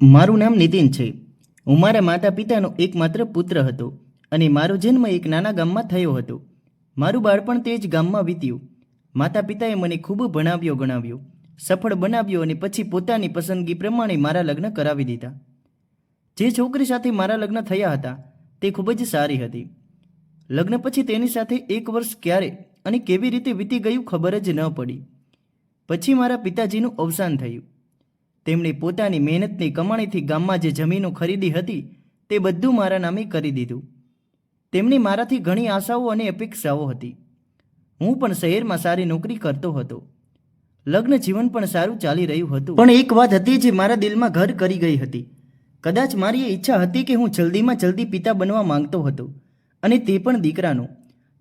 મારું નામ નીતિન છે. હું મારા માતા પિતાનો એકમાત્ર પુત્ર હતો અને મારો જન્મ એક નાના ગામમાં થયો હતો. મારું બાળપણ તે જ ગામમાં વીત્યું. માતા પિતાએ મને ખૂબ ભણાવ્યો ગણાવ્યો, સફળ બનાવ્યો અને પછી પોતાની પસંદગી પ્રમાણે મારા લગ્ન કરાવી દીધા. જે છોકરી સાથે મારા લગ્ન થયા હતા તે ખૂબ જ સારી હતી. લગ્ન પછી તેની સાથે 1 વર્ષ ક્યારે અને કેવી રીતે વીતી ગયું ખબર જ ન પડી. પછી મારા પિતાજીનું અવસાન થયું. તેમણે પોતાની મહેનતની કમાણીથી ગામમાં જે જમીનો ખરીદી હતી તે બધું મારા નામે કરી દીધું. તેમની મારાથી ઘણી આશાઓ અને અપેક્ષાઓ હતી. હું પણ શહેરમાં સારી નોકરી કરતો હતો. લગ્ન જીવન પણ સારું ચાલી રહ્યું હતું. પણ એક વાત હતી જે મારા દિલમાં ઘર કરી ગઈ હતી. કદાચ મારી એ ઈચ્છા હતી કે હું જલ્દીમાં જલ્દી પિતા બનવા માંગતો હતો, અને તે પણ દીકરાનો,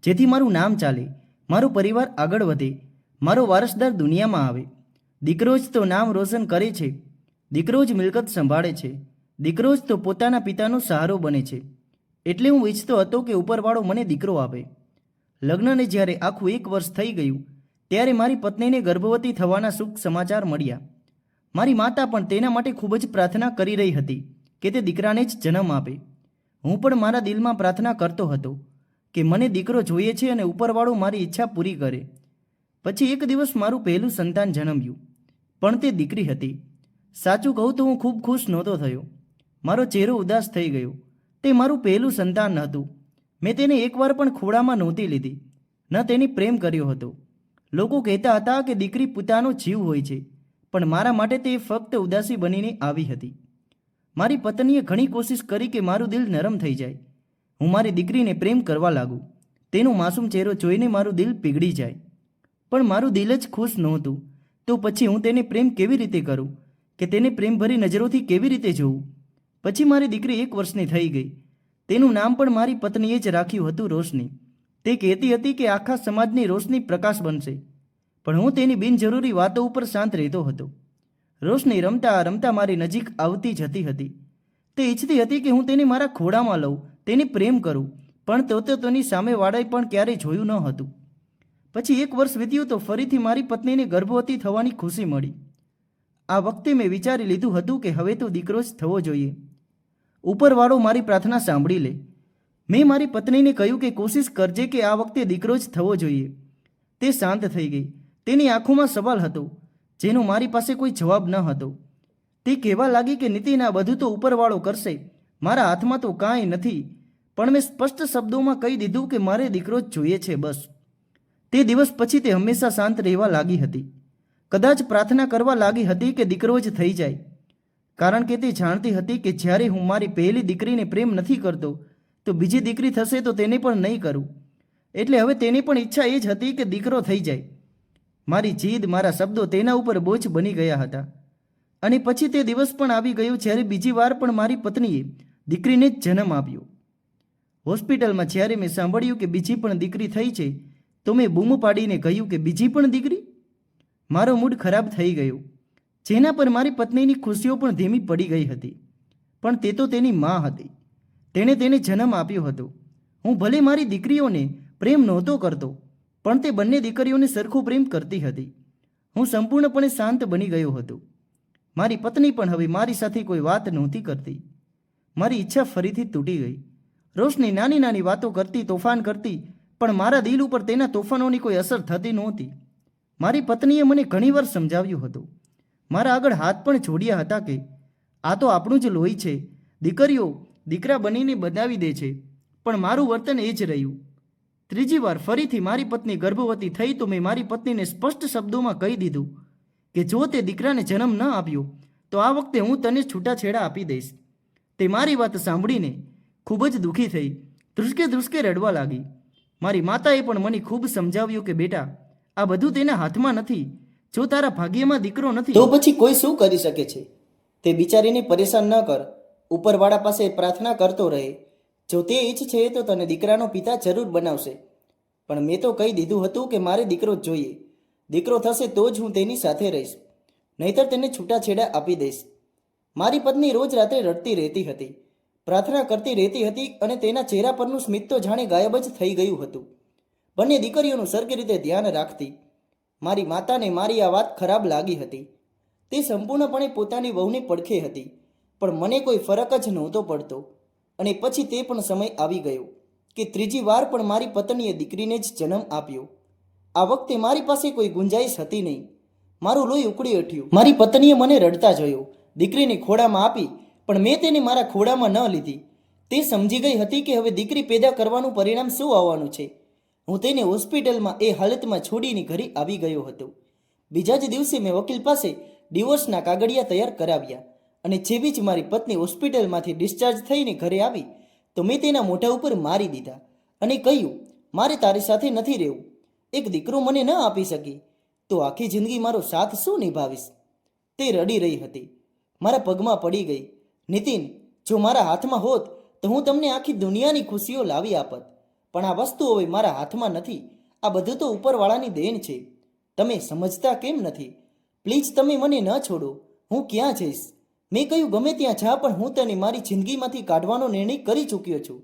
જેથી મારું નામ ચાલે, મારો પરિવાર આગળ વધે, મારો વારસદાર દુનિયામાં આવે. દીકરો જ તો નામ રોશન કરે છે, દીકરો જ મિલકત સંભાળે છે, દીકરો જ તો પોતાના પિતાનો સહારો બને છે. એટલે હું ઈચ્છતો હતો કે ઉપરવાળો મને દીકરો આપે. લગ્નને જ્યારે આખું 1 વર્ષ થઈ ગયું ત્યારે મારી પત્નીને ગર્ભવતી થવાના શુભ સમાચાર મળ્યા. મારી માતા પણ તેના માટે ખૂબ જ પ્રાર્થના કરી રહી હતી કે તે દીકરાને જ જન્મ આપે. હું પણ મારા દિલમાં પ્રાર્થના કરતો હતો કે મને દીકરો જોઈએ છે અને ઉપરવાળો મારી ઈચ્છા પૂરી કરે. પછી એક દિવસ મારું પહેલું સંતાન જન્મ્યું, પણ તે દીકરી હતી. સાચું કહું તો હું ખૂબ ખુશ નહોતો થયો. મારો ચહેરો ઉદાસ થઈ ગયો. તે મારું પહેલું સંતાન હતું. મેં તેને એકવાર પણ ખોળામાં નહોતી લીધી, ન તેની પ્રેમ કર્યો હતો. લોકો કહેતા હતા કે દીકરી પિતાનો જીવ હોય છે, પણ મારા માટે તે ફક્ત ઉદાસી બનીને આવી હતી. મારી પત્નીએ ઘણી કોશિશ કરી કે મારું દિલ નરમ થઈ જાય, હું મારી દીકરીને પ્રેમ કરવા લાગું, તેનો માસૂમ ચહેરો જોઈને મારું દિલ પીગળી જાય. પણ મારું દિલ જ ખુશ નહોતું. તો પછી હું તેને પ્રેમ કેવી રીતે કરું, કે તેને પ્રેમભરી નજરોથી કેવી રીતે જોઉં? પછી મારી દીકરી 1 વર્ષની થઈ ગઈ. તેનું નામ પણ મારી પત્નીએ જ રાખ્યું હતું, રોશની. તે કહેતી હતી કે આખા સમાજની રોશની પ્રકાશ બનશે, પણ હું તેની બિનજરૂરી વાતો ઉપર શાંત રહેતો હતો. રોશની રમતા રમતા મારી નજીક આવતી જતી હતી. તે ઈચ્છતી હતી કે હું તેને મારા ખોળામાં લઉં, તેને પ્રેમ કરું, પણ તો તેની સામેવાળાએ પણ ક્યારેય જોયું ન હતું. પછી 1 વર્ષ વીત્યું તો ફરીથી મારી પત્નીને ગર્ભવતી થવાની ખુશી મળી. આ વખતે મેં વિચારી લીધું હતું કે હવે તો દીકરો જ થવો જોઈએ. ઉપરવાળો મારી પ્રાર્થના સાંભળી લે. મેં મારી પત્નીને કહ્યું કે કોશિશ કરજે કે આ વખતે દીકરો જ થવો જોઈએ. તે શાંત થઈ ગઈ. તેની આંખોમાં સવાલ હતો જેનો મારી પાસે કોઈ જવાબ ન હતો. તે કહેવા લાગી કે નીતિન, આ બધું તો ઉપરવાળો કરશે, મારા હાથમાં તો કાંઈ નથી. પણ મેં સ્પષ્ટ શબ્દોમાં કહી દીધું કે મારે દીકરો જ જોઈએ છે, બસ. તે દિવસ પછી તે હંમેશા શાંત રહેવા લાગી હતી. કદાચ પ્રાર્થના કરવા લાગી હતી કે દીકરો જ થઈ જાય, કારણ કે તે જાણતી હતી કે જ્યારે હું મારી પહેલી દીકરીને પ્રેમ નથી કરતો તો બીજી દીકરી થશે તો તેને પણ નહીં કરું. એટલે હવે તેની પણ ઈચ્છા એ જ હતી કે દીકરો થઈ જાય. મારી જીદ, મારા શબ્દો તેના ઉપર બોજ બની ગયા હતા. અને પછી તે દિવસ પણ આવી ગયો જ્યારે બીજી વાર પણ મારી પત્નીએ દીકરીને જ જન્મ આપ્યો. હોસ્પિટલમાં જ્યારે મેં સાંભળ્યું કે બીજી પણ દીકરી થઈ છે તો મેં બૂમ પાડીને કહ્યું કે બીજી પણ દીકરી? મારો મૂડ ખરાબ થઈ ગયો, જેના પર મારી પત્નીની ખુશીઓ પણ ધીમી પડી ગઈ હતી. પણ તે તો તેની માં હતી. તેણે તેને જન્મ આપ્યો હતો. હું ભલે મારી દીકરીઓને પ્રેમ નહોતો કરતો, પણ તે બંને દીકરીઓને સરખો પ્રેમ કરતી હતી. હું સંપૂર્ણપણે શાંત બની ગયો હતો. મારી પત્ની પણ હવે મારી સાથે કોઈ વાત નહોતી કરતી. મારી ઈચ્છા ફરીથી તૂટી ગઈ. રોશની નાની નાની વાતો કરતી, તોફાન કરતી, પણ મારા દિલ ઉપર તેના તોફાનોની કોઈ અસર થતી નહોતી. મારી પત્નીએ મને ઘણીવાર સમજાવ્યું હતું, મારા આગળ હાથ પણ જોડ્યા હતા કે આ તો આપણું જ લોહી છે, દીકરીઓ દીકરા બનીને બનાવી દે છે. પણ મારું વર્તન એ જ રહ્યું. ત્રીજી વાર ફરીથી મારી પત્ની ગર્ભવતી થઈ તો મેં મારી પત્નીને સ્પષ્ટ શબ્દોમાં કહી દીધું કે જો તે દીકરાને જન્મ ન આપ્યો તો આ વખતે હું તને છૂટાછેડા આપી દઈશ. તે મારી વાત સાંભળીને ખૂબ જ દુઃખી થઈ, ધ્રુસકે ધ્રુસકે રડવા લાગી. મારી માતાએ પણ મને ખૂબ સમજાવ્યું કે બેટા, આ બધું તેના હાથમાં નથી. જો તારા ભાગ્યમાં દીકરો નથી તો પછી કોઈ શું કરી શકે છે? તે બિચારીને પરેશાન ન કર, ઉપરવાળા પાસે પ્રાર્થના કરતો રહે. જો તે ઈચ્છે તો તને દીકરાનો પિતા જરૂર બનાવશે. પણ મેં તો કહી દીધું હતું કે મારે દીકરો જ જોઈએ. દીકરો થશે તો જ હું તેની સાથે રહીશ, નહીતર તેને છૂટાછેડા આપી દઈશ. મારી પત્ની રોજ રાત્રે રડતી રહેતી હતી, પ્રાર્થના કરતી રહેતી હતી, અને તેના ચહેરા પરનું સ્મિત તો જાણે ગાયબ જ થઈ ગયું હતું. બંને દીકરીઓનું સરખી રીતે ધ્યાન રાખતી. મારી માતાને મારી આ વાત ખરાબ લાગી હતી. તે સંપૂર્ણપણે પોતાની વહુની પડખે હતી. પણ મને કોઈ ફરક જ નહોતો પડતો. અને પછી તે પણ સમય આવી ગયો કે ત્રીજી વાર પણ મારી પત્નીએ દીકરીને જ જન્મ આપ્યો. આ વખતે મારી પાસે કોઈ ગુંજાઈશ હતી નહીં. મારું લોહી ઉકળી ઉઠ્યું. મારી પત્નીએ મને રડતા જોયો. દીકરીને ખોળામાં આપી, પણ મેં તેને મારા ખોળામાં ન લીધી. તે સમજી ગઈ હતી કે હવે દીકરી પેદા કરવાનું પરિણામ શું આવવાનું છે. હું તેને હોસ્પિટલમાં એ હાલતમાં છોડીને ઘરે આવી ગયો હતો. બીજા જ દિવસે મેં વકીલ પાસે ડિવોર્સના કાગળિયા તૈયાર કરાવ્યા અને જેવી જ મારી પત્ની હોસ્પિટલમાંથી ડિસ્ચાર્જ થઈને ઘરે આવી તો મેં તેના મોઢા ઉપર મારી દીધા અને કહ્યું, મારે તારી સાથે નથી રહેવું. એક દીકરો મને ન આપી શકી તો આખી જિંદગી મારો સાથ શું નિભાવીશ? તે રડી રહી હતી. મારા પગમાં પડી ગઈ. નીતિન, જો મારા હાથમાં હોત તો હું તમને આખી દુનિયાની ખુશીઓ લાવી આપત, પણ આ વસ્તુ હવે મારા હાથમાં નથી. આ બધું તો ઉપરવાળાની દેન છે. તમે સમજતા કેમ નથી? પ્લીઝ તમે મને ન છોડો. હું ક્યાં જઈશ? મેં કહ્યું, ગમે ત્યાં જા, પણ હું તને મારી જિંદગીમાંથી કાઢવાનો નિર્ણય કરી ચૂક્યો છું.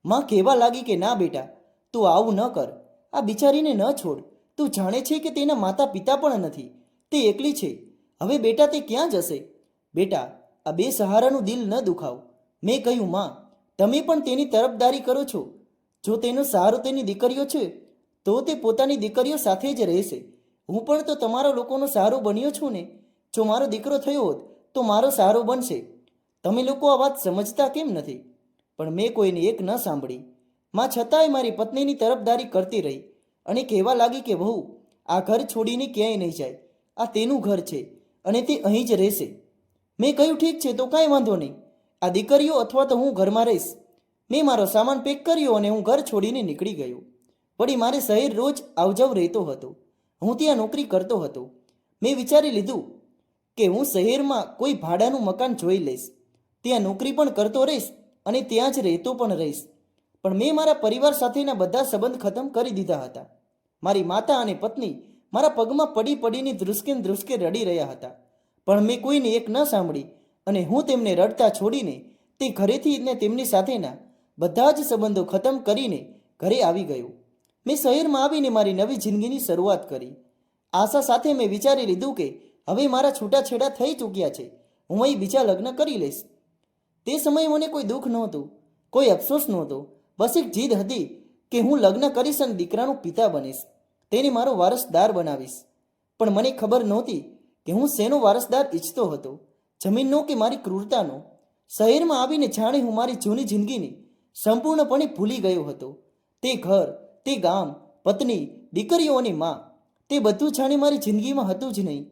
માં કહેવા લાગી કે ના બેટા, તું આવું ન કર. આ બિચારીને ન છોડ. તું જાણે છે કે તેના માતા પિતા પણ નથી. તે એકલી છે. હવે બેટા તે ક્યાં જશે? બેટા, આ બે સહારાનું દિલ ન દુખાવ. મેં કહ્યું, માં તમે પણ તેની તરફદારી કરો છો. જો તેનો સહારો તેની દીકરીઓ છે તો તે પોતાની દીકરીઓ સાથે જ રહેશે. હું પણ તો તમારા લોકોનો સહારો બન્યો છું ને. જો મારો દીકરો થયો હોત તો મારો સહારો બનશે. તમે લોકો આ વાત સમજતા કેમ નથી? પણ મેં કોઈની એક ન સાંભળી. માં છતાંય મારી પત્નીની તરફદારી કરતી રહી અને કહેવા લાગી કે વહુ, આ ઘર છોડીને ક્યાંય નહીં જાય. આ તેનું ઘર છે અને તે અહીં જ રહેશે. મેં કહ્યું, ઠીક છે, તો કાંઈ વાંધો નહીં. આ દીકરીઓ અથવા તો હું ઘરમાં રહીશ. મેં મારો સામાન પેક કર્યો અને હું ઘર છોડીને નીકળી ગયો. વળી મારે શહેર રોજ આવજાવ રહેતો હતો. હું ત્યાં નોકરી કરતો હતો. મેં વિચારી લીધું કે હું શહેરમાં કોઈ ભાડાનું મકાન જોઈ લઈશ. ત્યાં નોકરી પણ કરતો રહીશ અને ત્યાં જ રહેતો પણ રહીશ. પણ મેં મારા પરિવાર સાથેના બધા સંબંધ ખતમ કરી દીધા હતા. મારી માતા અને પત્ની મારા પગમાં પડી પડીને ધ્રુસકે ધ્રુસકે રડી રહ્યા હતા. પણ મેં કોઈને એક ન સાંભળી અને હું તેમને રડતા છોડીને તે ઘરેથી ને તેમની સાથેના બધા જ સંબંધો ખતમ કરીને ઘરે આવી ગયો. મેં શહેરમાં આવીને મારી નવી જિંદગીની શરૂઆત કરી. આશા સાથે મેં વિચારી લીધું કે હવે મારા છૂટાછેડા થઈ ચૂક્યા છે. હું અહીં બીજા લગ્ન કરી લઈશ. તે સમયે મને કોઈ દુઃખ નહોતું, કોઈ અફસોસ નહોતો. બસ એક જીદ હતી કે હું લગ્ન કરીશ અને દીકરાનો પિતા બનીશ. તેને મારો વારસદાર બનાવીશ. પણ મને ખબર નહોતી કે હું શેનો વારસદાર ઈચ્છતો હતો, જમીનનો કે મારી ક્રૂરતાનો. શહેરમાં આવીને જાણે હું મારી જૂની જિંદગીને સંપૂર્ણપણે ભૂલી ગયો હતો. તે ઘર, તે ગામ, પત્ની, દીકરીઓ અને માં, તે બધું જાણે મારી જિંદગીમાં હતું જ નહીં.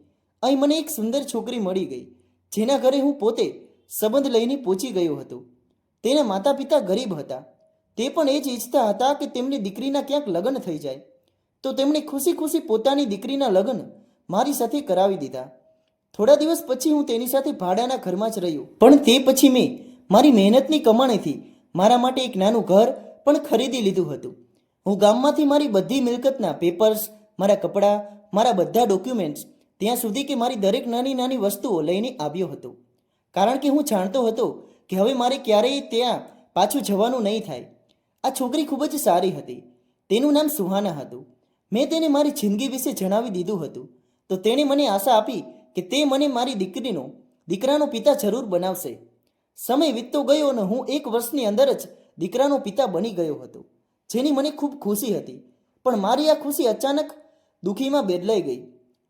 અહીં મને એક સુંદર છોકરી મળી ગઈ, જેના ઘરે હું પોતે સંબંધ લઈને પહોંચી ગયો હતો. તેના માતા પિતા ગરીબ હતા. તે પણ એ જ ઈચ્છતા હતા કે તેમની દીકરીના ક્યાંક લગ્ન થઈ જાય. તો તેમણે ખુશી ખુશી પોતાની દીકરીના લગ્ન મારી સાથે કરાવી દીધા. થોડા દિવસ પછી હું તેની સાથે ભાડાના ઘરમાં જ રહ્યો. પણ તે પછી મેં મારી મહેનતની કમાણીથી મારા માટે એક નાનું ઘર પણ ખરીદી લીધું હતું. હું ગામમાંથી મારી બધી મિલકતના પેપર્સ, મારા કપડાં, મારા બધા ડોક્યુમેન્ટ્સ, ત્યાં સુધી કે મારી દરેક નાની નાની વસ્તુઓ લઈને આવ્યો હતો. કારણ કે હું જાણતો હતો કે હવે મારે ક્યારેય ત્યાં પાછું જવાનું નહીં થાય. આ છોકરી ખૂબ જ સારી હતી. તેનું નામ સુહાના હતું. મેં તેને મારી જિંદગી વિશે જણાવી દીધું હતું. તો તેણે મને આશા આપી કે તે મને મારી દીકરાનો પિતા જરૂર બનાવશે. સમય વીતતો ગયો અને હું 1 વર્ષની અંદર જ દીકરાનો પિતા બની ગયો હતો, જેની મને ખૂબ ખુશી હતી. પણ મારી આ ખુશી અચાનક દુઃખીમાં બદલાઈ ગઈ.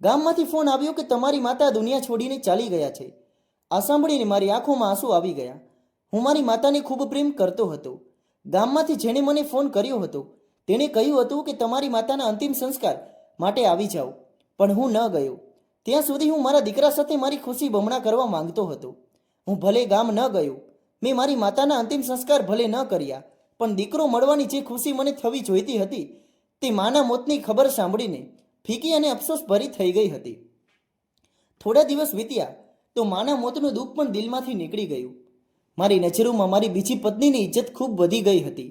ગામમાંથી ફોન આવ્યો કે તમારી માતા દુનિયા છોડીને ચાલી ગયા છે. આ સાંભળીને મારી આંખોમાં આંસુ આવી ગયા. હું મારી માતાને ખૂબ પ્રેમ કરતો હતો. ગામમાંથી જેણે મને ફોન કર્યો હતો તેણે કહ્યું હતું કે તમારી માતાના અંતિમ સંસ્કાર માટે આવી જાઓ. પણ હું ન ગયો. ત્યાં સુધી હું મારા દીકરા સાથે મારી ખુશી બમણા કરવા માંગતો હતો. હું ભલે ગામ ન ગયો, મેં મારી માતાના અંતિમ સંસ્કાર ભલે ન કર્યા, પણ દીકરો મળવાની જે ખુશી મને થવી જોઈતી હતી તે માના મોતની ખબર સાંભળીને ફીકી અને અફસોસ ભરી થઈ ગઈ હતી. થોડા દિવસ વીત્યા તો માના મોતનું દુઃખ પણ દિલમાંથી નીકળી ગયું. મારી નજરોમાં મારી બીજી પત્નીની ઇજ્જત ખૂબ વધી ગઈ હતી,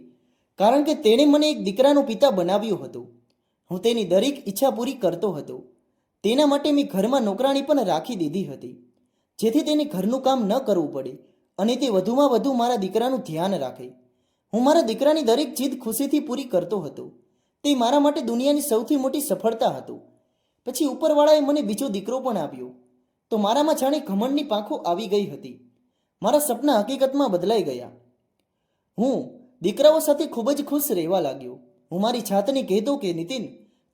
કારણ કે તેણે મને એક દીકરાનો પિતા બનાવ્યો હતો. હું તેની દરેક ઈચ્છા પૂરી કરતો હતો. તેના માટે મેં ઘરમાં નોકરાણી પણ રાખી દીધી હતી, જેથી તેને ઘરનું કામ ન કરવું પડે અને તે વધુમાં વધુ મારા દીકરાનું ધ્યાન રાખે. હું મારા દીકરાની દરેક જીદ ખુશીથી પૂરી કરતો હતો. તે મારા માટે દુનિયાની સૌથી મોટી સફળતા હતું. પછી ઉપરવાળાએ મને બીજો દીકરો પણ આપ્યો, તો મારામાં જાણે ઘમંડની પાંખો આવી ગઈ હતી. મારા સપના હકીકતમાં બદલાઈ ગયા. હું દીકરાઓ સાથે ખૂબ જ ખુશ રહેવા લાગ્યો. હું મારી જાતને કહેતો કે નીતિન,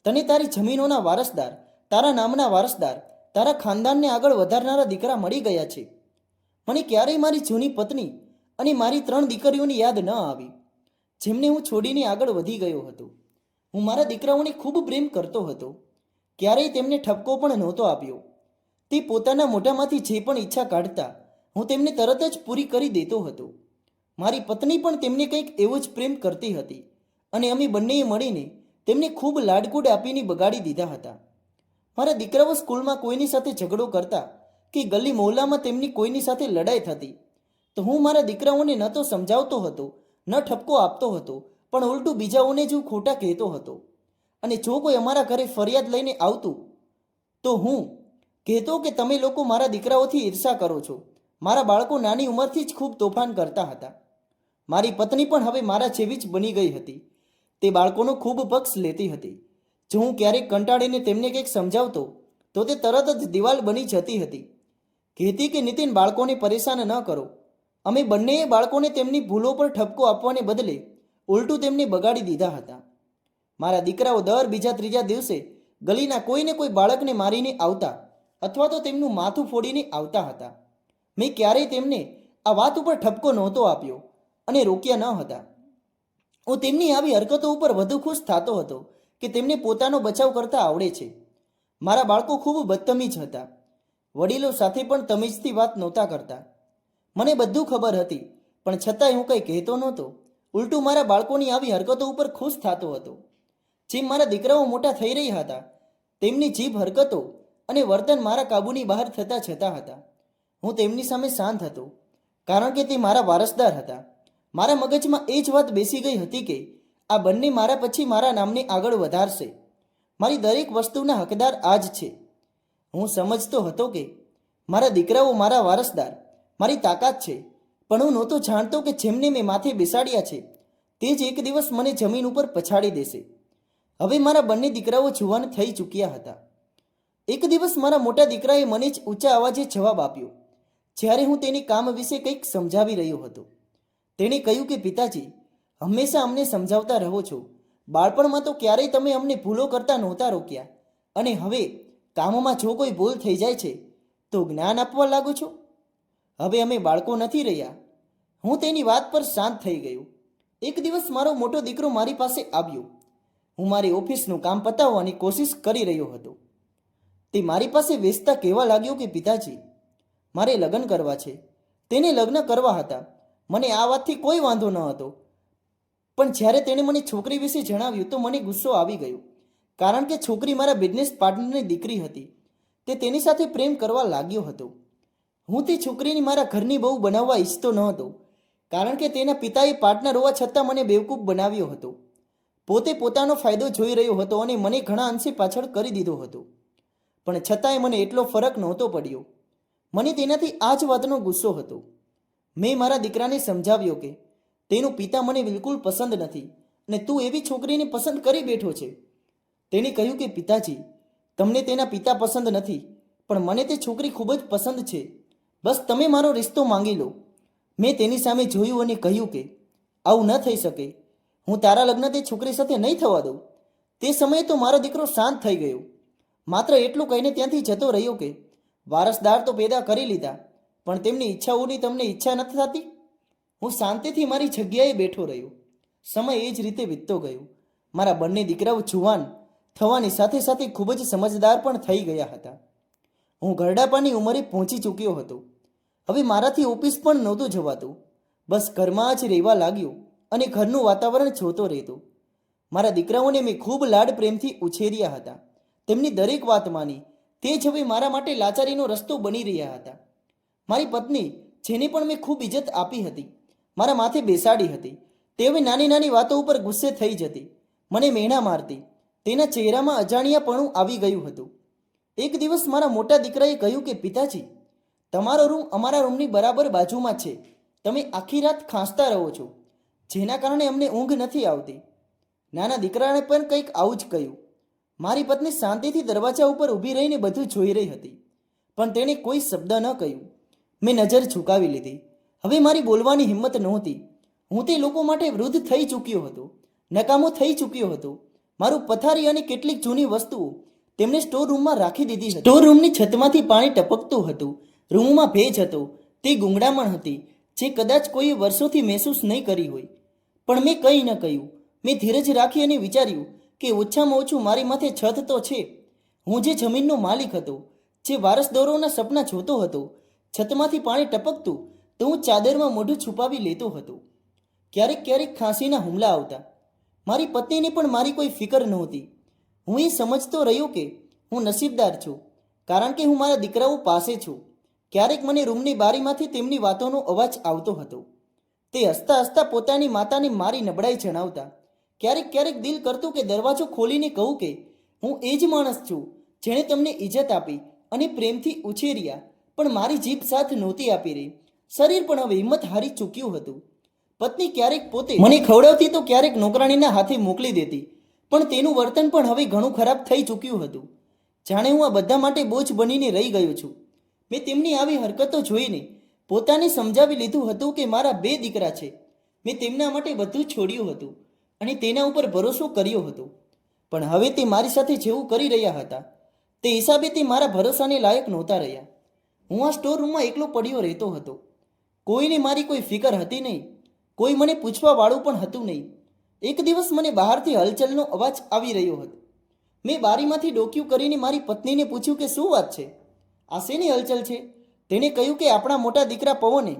તને તારી જમીનોના વારસદાર, તારા નામના વારસદાર, તારા ખાનદાનને આગળ વધારનારા દીકરા મળી ગયા છે. મને ક્યારેય મારી જૂની પત્ની અને મારી 3 દીકરીઓની યાદ ન આવી, જેમને હું છોડીને આગળ વધી ગયો હતો. હું મારા દીકરાઓને ખૂબ પ્રેમ કરતો હતો. ક્યારેય તેમને ઠપકો પણ નહોતો આપ્યો. તે પોતાના મોઢામાંથી જે પણ ઈચ્છા કાઢતા હું તેમને તરત જ પૂરી કરી દેતો હતો. મારી પત્ની પણ તેમને કંઈક એવો જ પ્રેમ કરતી હતી અને અમે બંનેએ મળીને તેમને ખૂબ લાડકૂડ આપીને બગાડી દીધા હતા. મારા દીકરાઓ સ્કૂલમાં કોઈની સાથે ઝઘડો કરતા કે ગલી મોહલ્લામાં તેમની કોઈની સાથે લડાઈ થતી તો હું મારા દીકરાઓને ન તો સમજાવતો હતો, ન ઠપકો આપતો હતો, પણ ઉલટું બીજાઓને જ હું ખોટા કહેતો હતો. અને જો કોઈ અમારા ઘરે ફરિયાદ લઈને આવતું તો હું કહેતો કે તમે લોકો મારા દીકરાઓથી ઈર્ષા કરો છો. મારા બાળકો નાની ઉંમરથી જ ખૂબ તોફાન કરતા હતા. મારી પત્ની પણ હવે મારા જેવી જ બની ગઈ હતી. તે બાળકોનો ખૂબ પક્ષ લેતી હતી. જો હું ક્યારેક કંટાળીને તેમને કંઈક સમજાવતો તો તે તરત જ દિવાલ બની જતી હતી. કહેતી કે નીતિન, બાળકોને પરેશાન ન કરો. અમે બંનેએ બાળકોને તેમની ભૂલો પર ઠપકો આપવાને બદલે ઉલટું તેમને બગાડી દીધા હતા. મારા દીકરાઓ દર બીજા ત્રીજા દિવસે ગલીના કોઈને કોઈ બાળકને મારીને આવતા અથવા તો તેમનું માથું ફોડીને આવતા હતા. મેં ક્યારેય તેમને આ વાત ઉપર ઠપકો નહોતો આપ્યો અને રોક્યા ન હતા. હું તેમની આવી હરકતો ઉપર વધુ ખુશ થતો હતો કે તેમને પોતાનો બચાવ કરતા આવડે છે. મારા બાળકો ખૂબ બદતમીજ હતા. વડીલો સાથે પણ તમીજથી વાત નહોતા કરતા. મને બધું ખબર હતી, પણ છતાંય હું કંઈ કહેતો નહોતો. ઉલટું મારા બાળકોની આવી હરકતો ઉપર ખુશ થતો હતો. જેમ મારા દીકરાઓ મોટા થઈ રહ્યા હતા, તેમની જીભ, હરકતો અને વર્તન મારા કાબૂની બહાર થતા જતા હતા. હું તેમની સામે શાંત હતો, કારણ કે તે મારા વારસદાર હતા. મારા મગજમાં એ જ વાત બેસી ગઈ હતી કે આ બંને મારા પછી મારા નામને આગળ વધારશે. મારી દરેક વસ્તુના હકદાર આ જ છે. હું સમજતો હતો કે મારા દીકરાઓ મારા વારસદાર, મારી તાકાત છે, પણ હું નહોતો જાણતો કે જેમને મેં માથે બેસાડ્યા છે તે જ એક દિવસ મને જમીન ઉપર પછાડી દેશે. હવે મારા બંને દીકરાઓ જુવાન થઈ ચૂક્યા હતા. એક દિવસ મારા મોટા દીકરાએ મને જ ઊંચા અવાજે જવાબ આપ્યો, જ્યારે હું તેની કામ વિશે કંઈક સમજાવી રહ્યો હતો. તેણે કહ્યું કે પિતાજી, હંમેશા અમને સમજાવતા રહો છો. બાળપણમાં તો ક્યારેય તમે અમને ભૂલો કરતા નહોતા રોક્યા, અને હવે કામમાં જો કોઈ ભૂલ થઈ જાય છે તો જ્ઞાન આપવા લાગો છો. હવે અમે બાળકો નથી રહ્યા. હું તેની વાત પર શાંત થઈ ગયો. એક દિવસ મારો મોટો દીકરો મારી પાસે આવ્યો. હું મારી ઓફિસનું કામ પતાવવાની કોશિશ કરી રહ્યો હતો. તે મારી પાસે વેચતા કહેવા લાગ્યો કે પિતાજી, મારે લગ્ન કરવા છે. તેને લગ્ન કરવા હતા. મને આ વાતથી કોઈ વાંધો ન હતો, પણ જ્યારે તેણે મને છોકરી વિશે જણાવ્યું તો મને ગુસ્સો આવી ગયો, કારણ કે છોકરી મારા બિઝનેસ પાર્ટનરની દીકરી હતી. તે તેની સાથે પ્રેમ કરવા લાગ્યો હતો. હું તે છોકરીને મારા ઘરની બહુ બનાવવા ઈચ્છતો ન હતો, કારણ કે તેના પિતાએ પાર્ટનર હોવા છતાં મને બેવકૂફ બનાવ્યો હતો. પોતે પોતાનો ફાયદો જોઈ રહ્યો હતો અને મને ઘણા અંશે પાછળ કરી દીધો હતો. પણ છતાંય મને એટલો ફરક નહોતો પડ્યો. મને તેનાથી આ જ વાતનો ગુસ્સો હતો. મેં મારા દીકરાને સમજાવ્યો કે તેનો પિતા મને બિલકુલ પસંદ નથી અને તું એવી છોકરીને પસંદ કરી બેઠો છે. તેણે કહ્યું કે પિતાજી, તમને તેના પિતા પસંદ નથી, પણ મને તે છોકરી ખૂબ જ પસંદ છે. બસ તમે મારો રિશ્તો માંગી લો. મેં તેની સામે જોયું અને કહ્યું કે આવું ન થઈ શકે. હું તારા લગ્ન તે છોકરી સાથે નહીં થવા દઉં. તે સમયે તો મારો દીકરો શાંત થઈ ગયો. માત્ર એટલું કહીને ત્યાંથી જતો રહ્યો કે વારસદાર તો પેદા કરી લીધા, પણ તેમની ઈચ્છાઓની તમને ઈચ્છા નથી થતી. હું શાંતિથી મારી જગ્યાએ બેઠો રહ્યો. સમય એ જ રીતે વીતતો ગયો. મારા બંને દીકરાઓ જુવાન થવાની સાથે સાથે ખૂબ જ સમજદાર પણ થઈ ગયા હતા. હું ઘરડાપાની ઉંમરે પહોંચી ચૂક્યો હતો. હવે મારાથી ઓફિસ પણ નહોતું જવાતું. બસ ઘરમાં જ રહેવા લાગ્યો અને ઘરનું વાતાવરણ જોતો રહેતો. મારા દીકરાઓને મેં ખૂબ લાડ પ્રેમથી ઉછેર્યા હતા. તેમની દરેક વાત માની. તે જ હવે મારા માટે લાચારીનો રસ્તો બની રહ્યા હતા. મારી પત્ની, જેને પણ મેં ખૂબ ઇજ્જત આપી હતી, મારા માથે બેસાડી હતી, તે હવે નાની નાની વાતો ઉપર ગુસ્સે થઈ જતી, મને મેણા મારતી. તેના ચહેરામાં અજાણ્યાપણું આવી ગયું હતું. એક દિવસ મારા મોટા દીકરાએ કહ્યું કે પિતાજી, તમારો રૂમ અમારા રૂમની બરાબર બાજુમાં છે. તમે આખી રાત ખાંસતા રહો છો, જેના કારણે અમને ઊંઘ નથી આવતી. નાના દીકરાને પણ કંઈક આવું જ કહ્યું. મારી પત્ની શાંતિથી દરવાજા ઉપર ઊભી રહીને બધું જોઈ રહી હતી, પણ તેણે કોઈ શબ્દ ન કહ્યું. મેં નજર ઝુકાવી લીધી. હવે મારી બોલવાની હિંમત નહોતી. હું તે લોકો માટે વૃદ્ધ થઈ ચૂક્યો હતો, નકામો થઈ ચૂક્યો હતો. મારું પથારી અને કેટલીક જૂની વસ્તુઓ તેમને સ્ટોર રૂમમાં રાખી દીધી હતી. સ્ટોર રૂમની છતમાંથી પાણી ટપકતું હતું. રૂમમાં ભેજ હતો. તે ગૂંગળામણ હતી જે કદાચ કોઈએ વર્ષોથી મહેસૂસ નહીં કરી હોય. પણ મેં કંઈ ન કહ્યું. મેં ધીરજ રાખી અને વિચાર્યું કે ઓછામાં ઓછું મારી માથે છત તો છે. હું જે જમીનનો માલિક હતો, જે વારસદારોના સપના જોતો હતો, છતમાંથી પાણી ટપકતું તો હું ચાદરમાં મોઢું છુપાવી લેતો હતો. ક્યારેક ક્યારેક ખાંસીના હુમલા આવતા. મારી પત્નીને પણ મારી કોઈ ફિકર નહોતી. હું એ સમજતો રહ્યો કે હું નસીબદાર છું, કારણ કે હું મારા દીકરાઓ પાસે છું. ક્યારેક મને રૂમની બારીમાંથી તેમની વાતોનો અવાજ આવતો હતો. તે હસતા હસતા પોતાની માતાને મારી નબળાઈ જણાવતા. ક્યારેક ક્યારેક દિલ કરતું કે દરવાજો ખોલીને કહું કે હું એ જ માણસ છું જેણે તમને ઇજ્જત આપી અને પ્રેમથી ઉછેર્યા, પણ મારી જીભ સાથ નહોતી આપી રહી. શરીર પણ હવે હિંમત હારી ચૂક્યું હતું. પત્ની ક્યારેક પોતે મને ખવડાવતી તો ક્યારેક નોકરાણીના હાથે મોકલી દેતી, પણ તેનું વર્તન પણ હવે ઘણું ખરાબ થઈ ચૂક્યું હતું. જાણે હું આ બધા માટે બોજ બનીને રહી ગયો છું. મેં તેમની આવી હરકતો જોઈને પોતાને સમજાવી લીધું હતું કે મારા 2 દીકરા છે. મેં તેમના માટે બધું છોડ્યું હતું અને તેના ઉપર ભરોસો કર્યો હતો. પણ હવે તે મારી સાથે જેવું કરી રહ્યા હતા તે હિસાબે તે મારા ભરોસાને લાયક નહોતા રહ્યા. હું આ સ્ટોર રૂમમાં એકલો પડ્યો રહેતો હતો. કોઈને મારી કોઈ ફિકર હતી નહીં. કોઈ મને પૂછવા વાળું પણ હતું નહીં. એક દિવસ મને બહારથી હલચલનો અવાજ આવી રહ્યો હતો. મેં બારીમાંથી ડોક્યું કરીને મારી પત્નીને પૂછ્યું કે શું વાત છે, આ શેની હલચલ છે? તેણે કહ્યું કે આપણા મોટા દીકરા પવને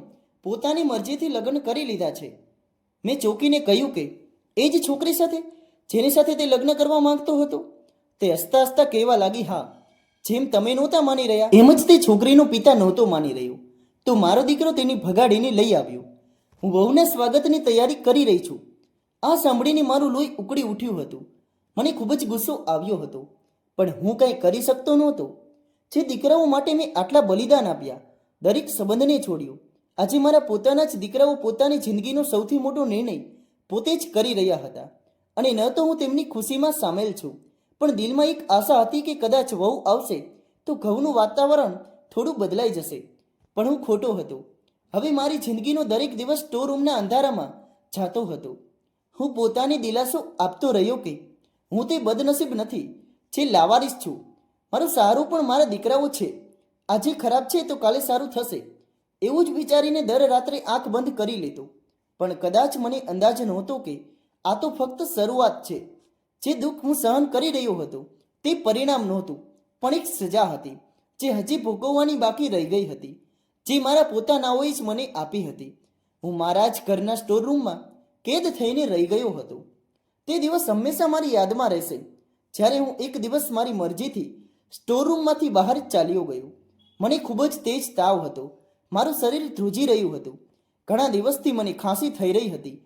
પોતાની મરજીથી લગ્ન કરી લીધા છે. મેં ચોંકીને કહ્યું કે એ જ છોકરી સાથે જેની સાથે તે લગ્ન કરવા માંગતો હતો? તે હસતા હસતા કહેવા લાગી, હા, જેમ તમે નહોતા માની રહ્યા એમ જ તે છોકરીનો પિતા નહોતો માની રહ્યો. તો મારો દીકરો તેની ભગાડીને લઈ આવ્યો. હું વહુના સ્વાગતની તૈયારી કરી રહી છું. આ સાંભળીને મારું લોહી ઉકળી ઉઠ્યું હતું. મને ખૂબ જ ગુસ્સો આવ્યો હતો, પણ હું કંઈ કરી શકતો નહોતો. જે દીકરાઓ માટે મેં આટલા બલિદાન આપ્યા, દરેક સંબંધને છોડ્યો. આજે મારા પોતાના જ દીકરાઓ પોતાની જિંદગીનો સૌથી મોટો નિર્ણય પોતે જ કરી રહ્યા હતા. અને ન તો હું તેમની ખુશીમાં સામેલ છું, પણ દિલમાં એક આશા હતી કે કદાચ વહુ આવશે તો ઘરનું વાતાવરણ થોડું બદલાઈ જશે. પણ હું ખોટો હતો. હવે મારી જિંદગીનો દરેક દિવસ સ્ટોર રૂમના અંધારામાં જાતો હતો. હું પોતાને દિલાસો આપતો રહ્યો કે હું તે બદનસીબ નથી જે લાવારીસ છું. મારું સારું પણ મારા દીકરાઓ છે. આજે ખરાબ છે તો કાલે સારું થશે, એવું જ વિચારીને દર રાત્રે આંખ બંધ કરી લેતો. પણ કદાચ મને અંદાજ નહોતો કે આ તો ફક્ત શરૂઆત છે. જે દુઃખ હું સહન કરી રહ્યો હતો તે પરિણામ નહોતું, પણ એક સજા હતી જે હજી ભોગવવાની બાકી રહી ગઈ હતી, જે મારા પોતાનાઓએ જ મને આપી હતી. હું મારા જ ઘરના સ્ટોર રૂમમાં કેદ થઈને રહી ગયો હતો. તે દિવસ હંમેશા મારી યાદમાં રહેશે, જ્યારે હું એક દિવસ મારી મરજીથી સ્ટોર રૂમમાંથી બહાર ચાલ્યો ગયો. મને ખૂબ જ તેજ તાવ હતો. મારું શરીર ધ્રુજી રહ્યું હતું. ઘણા દિવસથી મને ખાંસી થઈ રહી હતી.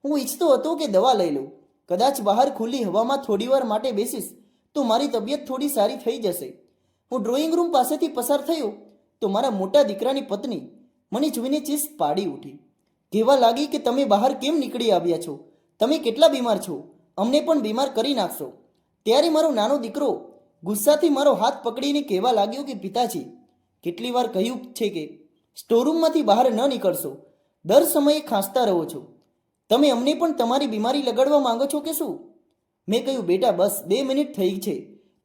હું ઈચ્છતો હતો કે દવા લઈ લઉં. કદાચ બહાર ખુલ્લી હવામાં થોડીવાર માટે બેસીશ તો મારી તબિયત થોડી સારી થઈ જશે. હું ડ્રોઈંગ રૂમ પાસેથી પસાર થયો તો મારા મોટા દીકરાની પત્ની મને જોઈને ચીસ પાડી ઉઠી. કહેવા લાગી કે તમે બહાર કેમ નીકળી આવ્યા છો? તમે કેટલા બીમાર છો? અમને પણ બીમાર કરી નાખશો. ત્યારે મારો નાનો દીકરો ગુસ્સાથી મારો હાથ પકડીને કહેવા લાગ્યો કે પિતાજી, કેટલી વાર કહ્યું છે કે સ્ટોરરૂમમાંથી બહાર ન નીકળશો. દર સમયે ખાંસતા રહો છો. તમે અમને પણ તમારી બીમારી લગાડવા માંગો છો કે શું? મેં કહ્યું, બેટા બસ 2 મિનિટ થઈ છે,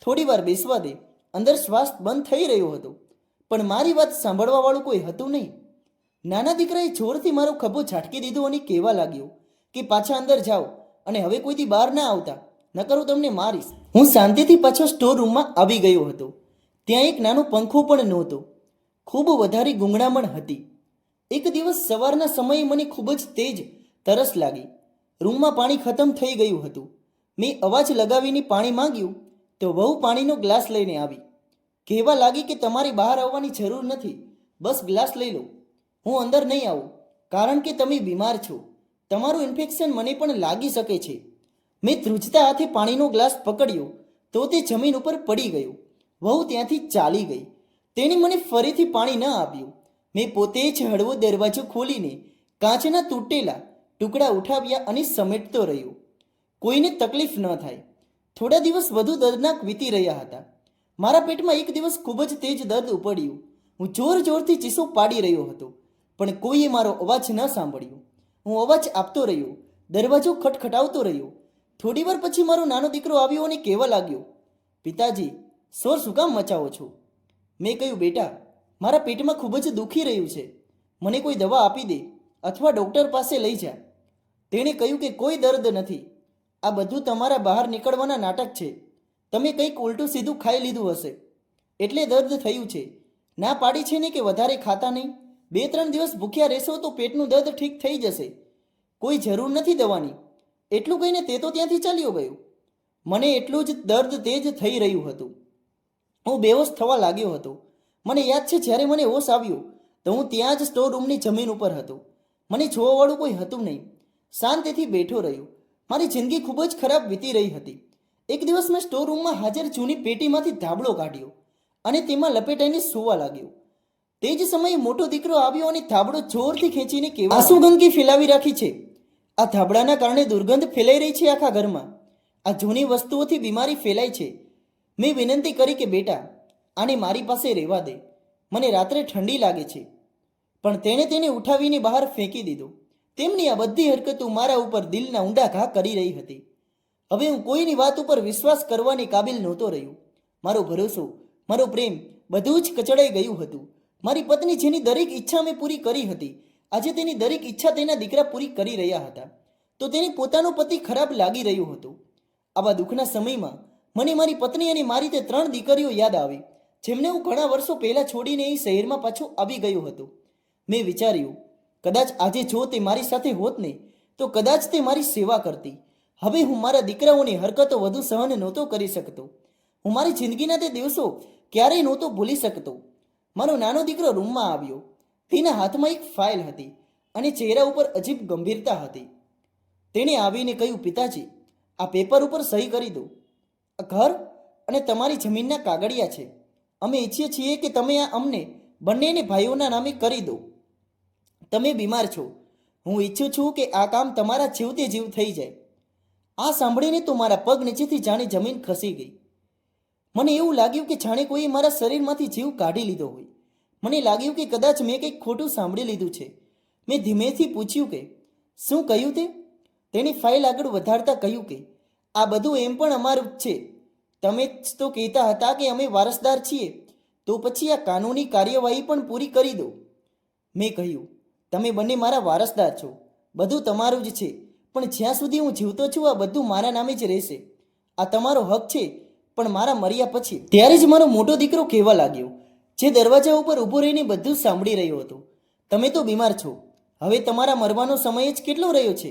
થોડી વાર બેસવા દે. અંદર શ્વાસ બંધ થઈ રહ્યો હતો, પણ મારી વાત સાંભળવાવાળું કોઈ હતું નહીં. નાના દીકરાએ જોરથી મારો ખભો ઝાટકી દીધો અને કહેવા લાગ્યો કે પાછા અંદર જાઓ અને હવે કોઈથી બહાર ના આવતા, નકર હું તમને મારીશ. હું શાંતિથી પાછો સ્ટોર રૂમમાં આવી ગયો હતો. ત્યાં એક નાનો પંખો પણ નહોતો. ખૂબ વધારે ગૂંગળામણ હતી. એક દિવસ સવારના સમયે મને ખૂબ જ તેજ તરસ લાગી. રૂમમાં પાણી ખતમ થઈ ગયું હતું. મેં અવાજ લગાવીને પાણી માંગ્યું તો વહુ પાણીનો ગ્લાસ લઈને આવી. કહેવા લાગી કે તમારે બહાર આવવાની જરૂર નથી, બસ ગ્લાસ લઈ લો. હું અંદર નહીં આવું કારણ કે તમે બીમાર છો. તમારું ઇન્ફેક્શન મને પણ લાગી શકે છે. મેં ધ્રુજતા હાથે પાણીનો ગ્લાસ પકડ્યો તો તે જમીન ઉપર પડી ગયો. વહુ ત્યાંથી ચાલી ગઈ. તેણે મને ફરીથી પાણી ન આપ્યું. મેં પોતે જ હળવો દરવાજો ખોલીને કાચના તૂટેલા ટુકડા ઉઠાવ્યા અને સમેટતો રહ્યો. કોઈને તકલીફ ન થાય. થોડા દિવસ વધુ દર્દનાક વીતી રહ્યા હતા. મારા પેટમાં એક દિવસ ખૂબ જ તેજ દર્દ ઉપડ્યું. હું જોર જોરથી ચીસો પાડી રહ્યો હતો, પણ કોઈએ મારો અવાજ ન સાંભળ્યો. હું અવાજ આપતો રહ્યો, દરવાજો ખટખટાવતો રહ્યો. થોડી વાર પછી મારો નાનો દીકરો આવ્યો અને કહેવા લાગ્યો, પિતાજી, શોર શું કામ મચાવો છો? મેં કહ્યું, બેટા, મારા પેટમાં ખૂબ જ દુખી રહ્યું છે, મને કોઈ દવા આપી દે અથવા ડૉક્ટર પાસે લઈ જા. તેણે કહ્યું કે કોઈ દર્દ નથી, આ બધું તમારા બહાર નીકળવાના નાટક છે. તમે કંઈક ઉલટું સીધું ખાઈ લીધું હશે એટલે દર્દ થયું છે. ના પાડી છે ને કે વધારે ખાતા નહીં, 2-3 દિવસ ભૂખ્યા રહેશો તો પેટનું દર્દ ઠીક થઈ જશે, કોઈ જરૂર નથી દવાની. એટલું કહીને તે તો ત્યાંથી ચાલ્યો ગયો. મને એટલું જ દર્દ તેજ થઈ રહ્યું હતું. હું બેહોશ થવા લાગ્યો હતો. મને યાદ છે જ્યારે મને હોશ આવ્યો તો હું ત્યાં જ સ્ટોર રૂમની જમીન ઉપર હતો. મને જોવાવાળું કોઈ હતું નહીં. શાંતિથી બેઠો રહ્યો. મારી જિંદગી ખૂબ જ ખરાબ વીતી રહી હતી. એક દિવસ મેં સ્ટોર રૂમમાં હાજર જૂની પેટીમાંથી ધાબળો કાઢ્યો અને તેમાં લપેટાઈને સૂવા લાગ્યો. તે જ સમયે મોટો દીકરો આવ્યો અને ધાબળો જોરથી ખેંચીને કહેવા, આંસુગંદકી ફેલાવી રાખી છે. આ ધાબળાના કારણે દુર્ગંધ ફેલાઈ રહી છે આખા ઘરમાં. આ જૂની વસ્તુઓથી બીમારી ફેલાય છે. મેં વિનંતી કરી કે બેટા, આને મારી પાસે રહેવા દે, મને રાત્રે ઠંડી લાગે છે. પણ તેણે તેને ઉઠાવીને બહાર ફેંકી દીધો. તેમની આ બધી હરકતો મારા ઉપર દિલના ઊંડા ઘા કરી રહી હતી. હવે હું કોઈની વાત ઉપર વિશ્વાસ કરવાની કાબિલ નહોતો રહ્યો. મારો ભરોસો, મારો પ્રેમ બધું જ કચડાઈ ગયું હતું. મારી પત્ની જેની દરેક ઈચ્છા મેં પૂરી કરી હતી, આજે તેની દરેક ઈચ્છા તેના દીકરા પૂરી કરી રહ્યા હતા, તો તેને પોતાનો પતિ ખરાબ લાગી રહ્યો હતો. આવા દુઃખના સમયમાં મને મારી પત્ની અને મારી તે 3 દીકરીઓ યાદ આવી, જેમને હું ઘણા વર્ષો પહેલાં છોડીને એ શહેરમાં પાછો આવી ગયો હતો. મેં વિચાર્યું, કદાચ આજે જો તે મારી સાથે હોત ને તો કદાચ તે મારી સેવા કરતી. હવે હું મારા દીકરાઓની હરકતો વધુ સહન નહોતો કરી શકતો. હું મારી જિંદગીના તે દિવસો ક્યારેય નહોતો ભૂલી શકતો. મારો નાનો દીકરો રૂમમાં આવ્યો. તેના હાથમાં એક ફાઇલ હતી અને ચહેરા ઉપર અજીબ ગંભીરતા હતી. તેણે આવીને કહ્યું, પિતાજી, આ પેપર ઉપર સહી કરી દો. આ ઘર અને તમારી જમીનના કાગળિયા છે. અમે ઈચ્છીએ છીએ કે તમે આ અમને બંનેને ભાઈઓના નામે કરી દો. તમે બીમાર છો, હું ઈચ્છું છું કે આ કામ તમારા જીવતે જીવ થઈ જાય. આ સાંભળીને તો મારા પગ નીચેથી જાણે જમીન ખસી ગઈ. મને એવું લાગ્યું કે જાણે કોઈ મારા શરીરમાંથી જીવ કાઢી લીધો હોય. મને લાગ્યું કે કદાચ મેં કંઈક ખોટું સાંભળી લીધું છે. મેં ધીમેથી પૂછ્યું કે શું કહ્યું તે? તેણે ફાઇલ આગળ વધારતા કહ્યું કે આ બધું એમ પણ અમારું જ છે. તમે જ તો કહેતા હતા કે અમે વારસદાર છીએ, તો પછી આ કાનૂની કાર્યવાહી પણ પૂરી કરી દો. મેં કહ્યું, તમે બંને મારા વારસદાર છો, બધું તમારું જ છે, પણ જ્યાં સુધી હું જીવતો છું આ બધું મારા નામે જ રહેશે. આ તમારો હક છે, પણ મારા મર્યા પછી. ત્યારે જ મારો મોટો દીકરો કહેવા લાગ્યો, જે દરવાજા ઉપર ઊભો રહીને બધું સાંભળી રહ્યો હતો, તમે તો બીમાર છો, હવે તમારા મરવાનો સમય જ કેટલો રહ્યો છે.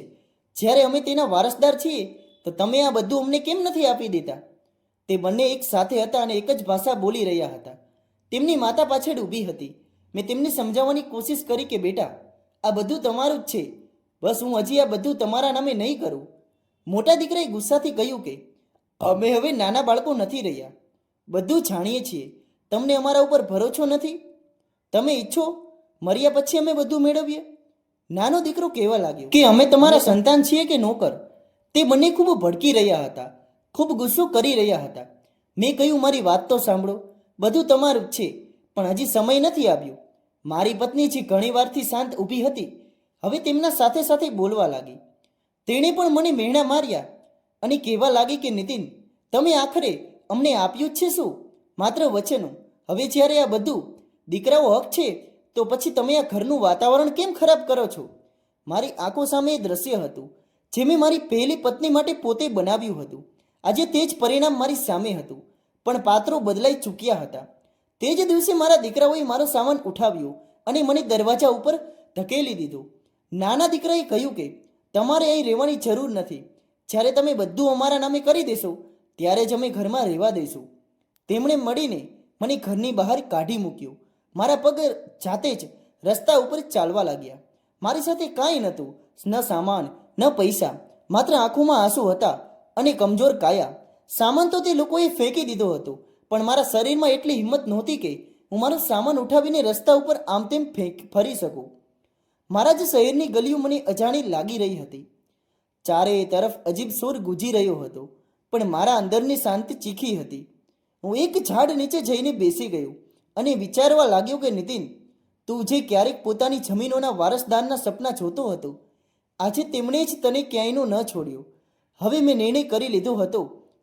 જ્યારે અમે તેના વારસદાર છીએ તો તમે આ બધું અમને કેમ નથી આપી દેતા? તે બંને એક સાથે હતા અને એક જ ભાષા બોલી રહ્યા હતા. તેમની માતા પાછળ ઊભી હતી. મેં તેમને સમજાવવાની કોશિશ કરી કે બેટા, આ બધું તમારું જ છે, બસ હું હજી આ બધું તમારા નામે નહીં કરું. મોટા દીકરાએ ગુસ્સાથી કહ્યું કે અમે હવે નાના બાળકો નથી રહ્યા, બધું જાણીએ છીએ. તમને અમારા ઉપર ભરોસો નથી? તમે ઈચ્છો મર્યા પછી અમે બધું મેળવીએ? નાનો દીકરો કહેવા લાગ્યો કે અમે તમારા સંતાન છીએ કે નોકર? તે બંને ખૂબ ભડકી રહ્યા હતા, ખૂબ ગુસ્સો કરી રહ્યા હતા. મેં કહ્યું, મારી વાત તો સાંભળો, બધું તમારું જ છે, પણ હજી સમય નથી આવ્યો. મારી પત્ની જે ઘણી વારથી શાંત ઊભી હતી, હવે તેમના સાથે સાથે બોલવા લાગી. તેણે પણ મને મહેણા માર્યા અને કહેવા લાગી કે નીતિન, તમે આખરે અમને આપ્યું જ છે શું? માત્ર વચનો. હવે જ્યારે આ બધું દીકરાઓ હક છે તો પછી તમે આ ઘરનું વાતાવરણ કેમ ખરાબ કરો છો? મારી આંખો સામે એ દ્રશ્ય હતું જે મેં મારી પહેલી પત્ની માટે પોતે બનાવ્યું હતું. આજે તે જ પરિણામ મારી સામે હતું, પણ પાત્રો બદલાઈ ચૂક્યા હતા. તે જ દિવસે મારા દીકરાઓએ મારો સામાન ઉઠાવ્યો અને મને દરવાજા ઉપર ધકેલી દીધો. નાના દીકરાએ કહ્યું કે તમારે અહીં રહેવાની જરૂર નથી. જ્યારે તમે બધું અમારા નામે કરી દેશો ત્યારે જ અમે ઘરમાં રહેવા દઈશું. તેમણે મળીને મને ઘરની બહાર કાઢી મૂક્યો. મારા પગ જાતે જ રસ્તા ઉપર ચાલવા લાગ્યા. મારી સાથે કાંઈ નહોતું, ન સામાન ન પૈસા, માત્ર આંખોમાં આંસુ હતા અને કમજોર કાયા. સામાન તો તે લોકોએ ફેંકી દીધો હતો, પણ મારા શરીરમાં એટલી હિંમત નહોતી કે હું મારો સામાન ઉઠાવીને રસ્તા ઉપર આમ તેમ ફરી શકું. મારા જ શહેરની ગલીઓ મને અજાણી લાગી રહી હતી. ચારે તરફ અજીબ સૂર ગુંજી રહ્યો હતો, પણ મારા અંદરની શાંતિ ચીખી હતી. હું એક ઝાડ નીચે જઈને બેસી ગયો અને વિચારવા લાગ્યો કે નીતિન, તું જે ક્યારેક પોતાની જમીનોના વારસદારના સપના જોતો હતો, આજે તેમણે જ તને ક્યાંયનો ન છોડ્યો. હવે મેં નિર્ણય કરી લીધો હતો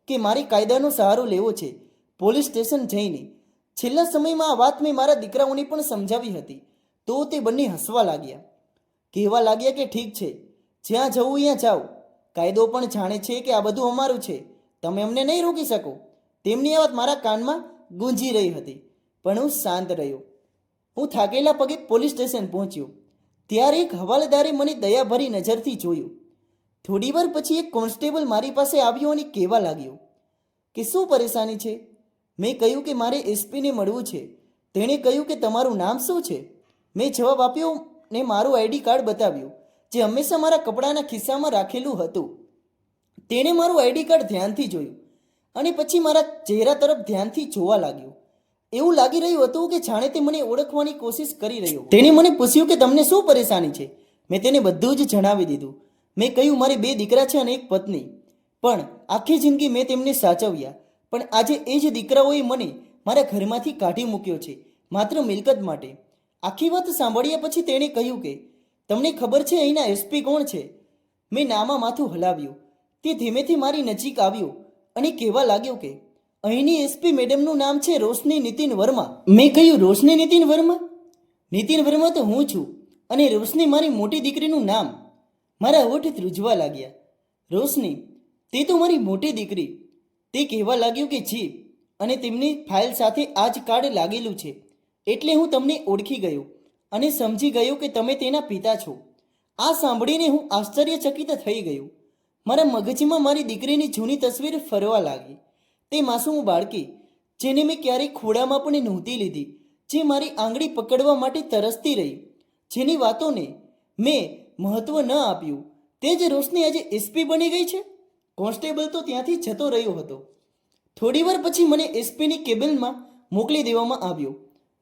કે મારે કાયદાનો સહારો લેવો છે, પોલીસ સ્ટેશન જઈને. છેલ્લા સમયમાં આ વાત મેં મારા દીકરાઓને પણ સમજાવી હતી, તો તે બંને હસવા લાગ્યા. કહેવા લાગ્યા કે ઠીક છે, જ્યાં જવું ત્યાં જાઓ. કાયદો પણ જાણે છે કે આ બધું અમારું છે, તમે અમને નહીં રોકી શકો. તેમની આ વાત મારા કાનમાં ગુંજી રહી હતી, પણ હું શાંત રહ્યો. હું થાકેલા પગે પોલીસ સ્ટેશન પહોંચ્યો. ત્યારે એક હવાલદારે મને દયાભરી નજરથી જોયું. થોડીવાર પછી એક કોન્સ્ટેબલ મારી પાસે આવ્યો અને કહેવા લાગ્યો કે શું પરેશાની છે. મેં કહ્યું કે મારે એસપીને મળવું છે. તેણે કહ્યું કે તમારું નામ શું છે. મેં જવાબ આપ્યો ને મારું આઈડી કાર્ડ બતાવ્યું, જે હંમેશા મારા કપડાના ખિસ્સામાં રાખેલું હતું. તેણે મારું આઈડી કાર્ડ ધ્યાનથી જોયું અને પછી મારા ચહેરા તરફ ધ્યાનથી જોવા લાગ્યો. એવું લાગી રહ્યું હતું કે જાણે તે મને ઓળખવાની કોશિશ કરી રહ્યો. તેણે મને પૂછ્યું કે તમને શું પરેશાની છે. મેં તેને બધું જ જણાવી દીધું. મેં કહ્યું મારે 2 દીકરા છે અને એક પત્ની, પણ આખી જિંદગી મેં તેમને સાચવ્યા. પણ આજે એ જ દીકરાઓએ મને મારા ઘરમાંથી કાઢી મૂક્યો છે, માત્ર મિલકત માટે. આખી વાત સાંભળ્યા પછી તેણે કહ્યું કે તમને ખબર છે અહીંના એસપી કોણ છે. મેં નામાં માથું હલાવ્યું. તે ધીમેથી મારી નજીક આવ્યો અને કહેવા લાગ્યો કે અહીંની એસપી મેડમનું નામ છે રોશની નીતિન વર્મા. મેં કહ્યું રોશની નીતિન વર્મા? નીતિન વર્મા તો હું છું, અને રોશની મારી મોટી દીકરીનું નામ. મારા હોઠ ધ્રુજવા લાગ્યા. રોશની, તે તો મારી મોટી દીકરી. તે કહેવા લાગ્યું કે જી, અને તેમની ફાઇલ સાથે આ જ કાર્ડ લાગેલું છે, એટલે હું તમને ઓળખી ગયો અને સમજી ગયો કે તમે તેના પિતા છો. આ સાંભળીને હું આશ્ચર્યચકિત થઈ ગયો. મારા મગજમાં મારી દીકરીની જૂની તસવીર ફરવા લાગી. તે માસૂમ બાળકી, જેને મેં ક્યારેય ખોળામાં પણ નહોતી લીધી, જે મારી આંગળી પકડવા માટે તરસતી રહી, જેની વાતોને મેં મહત્વ ન આપ્યું, તે જ રોશની આજે એસપી બની ગઈ છે. કોન્સ્ટેબલ તો ત્યાંથી જતો રહ્યો હતો. થોડીવાર પછી મને એસપીની કેબિનમાં મોકલી દેવામાં આવ્યો.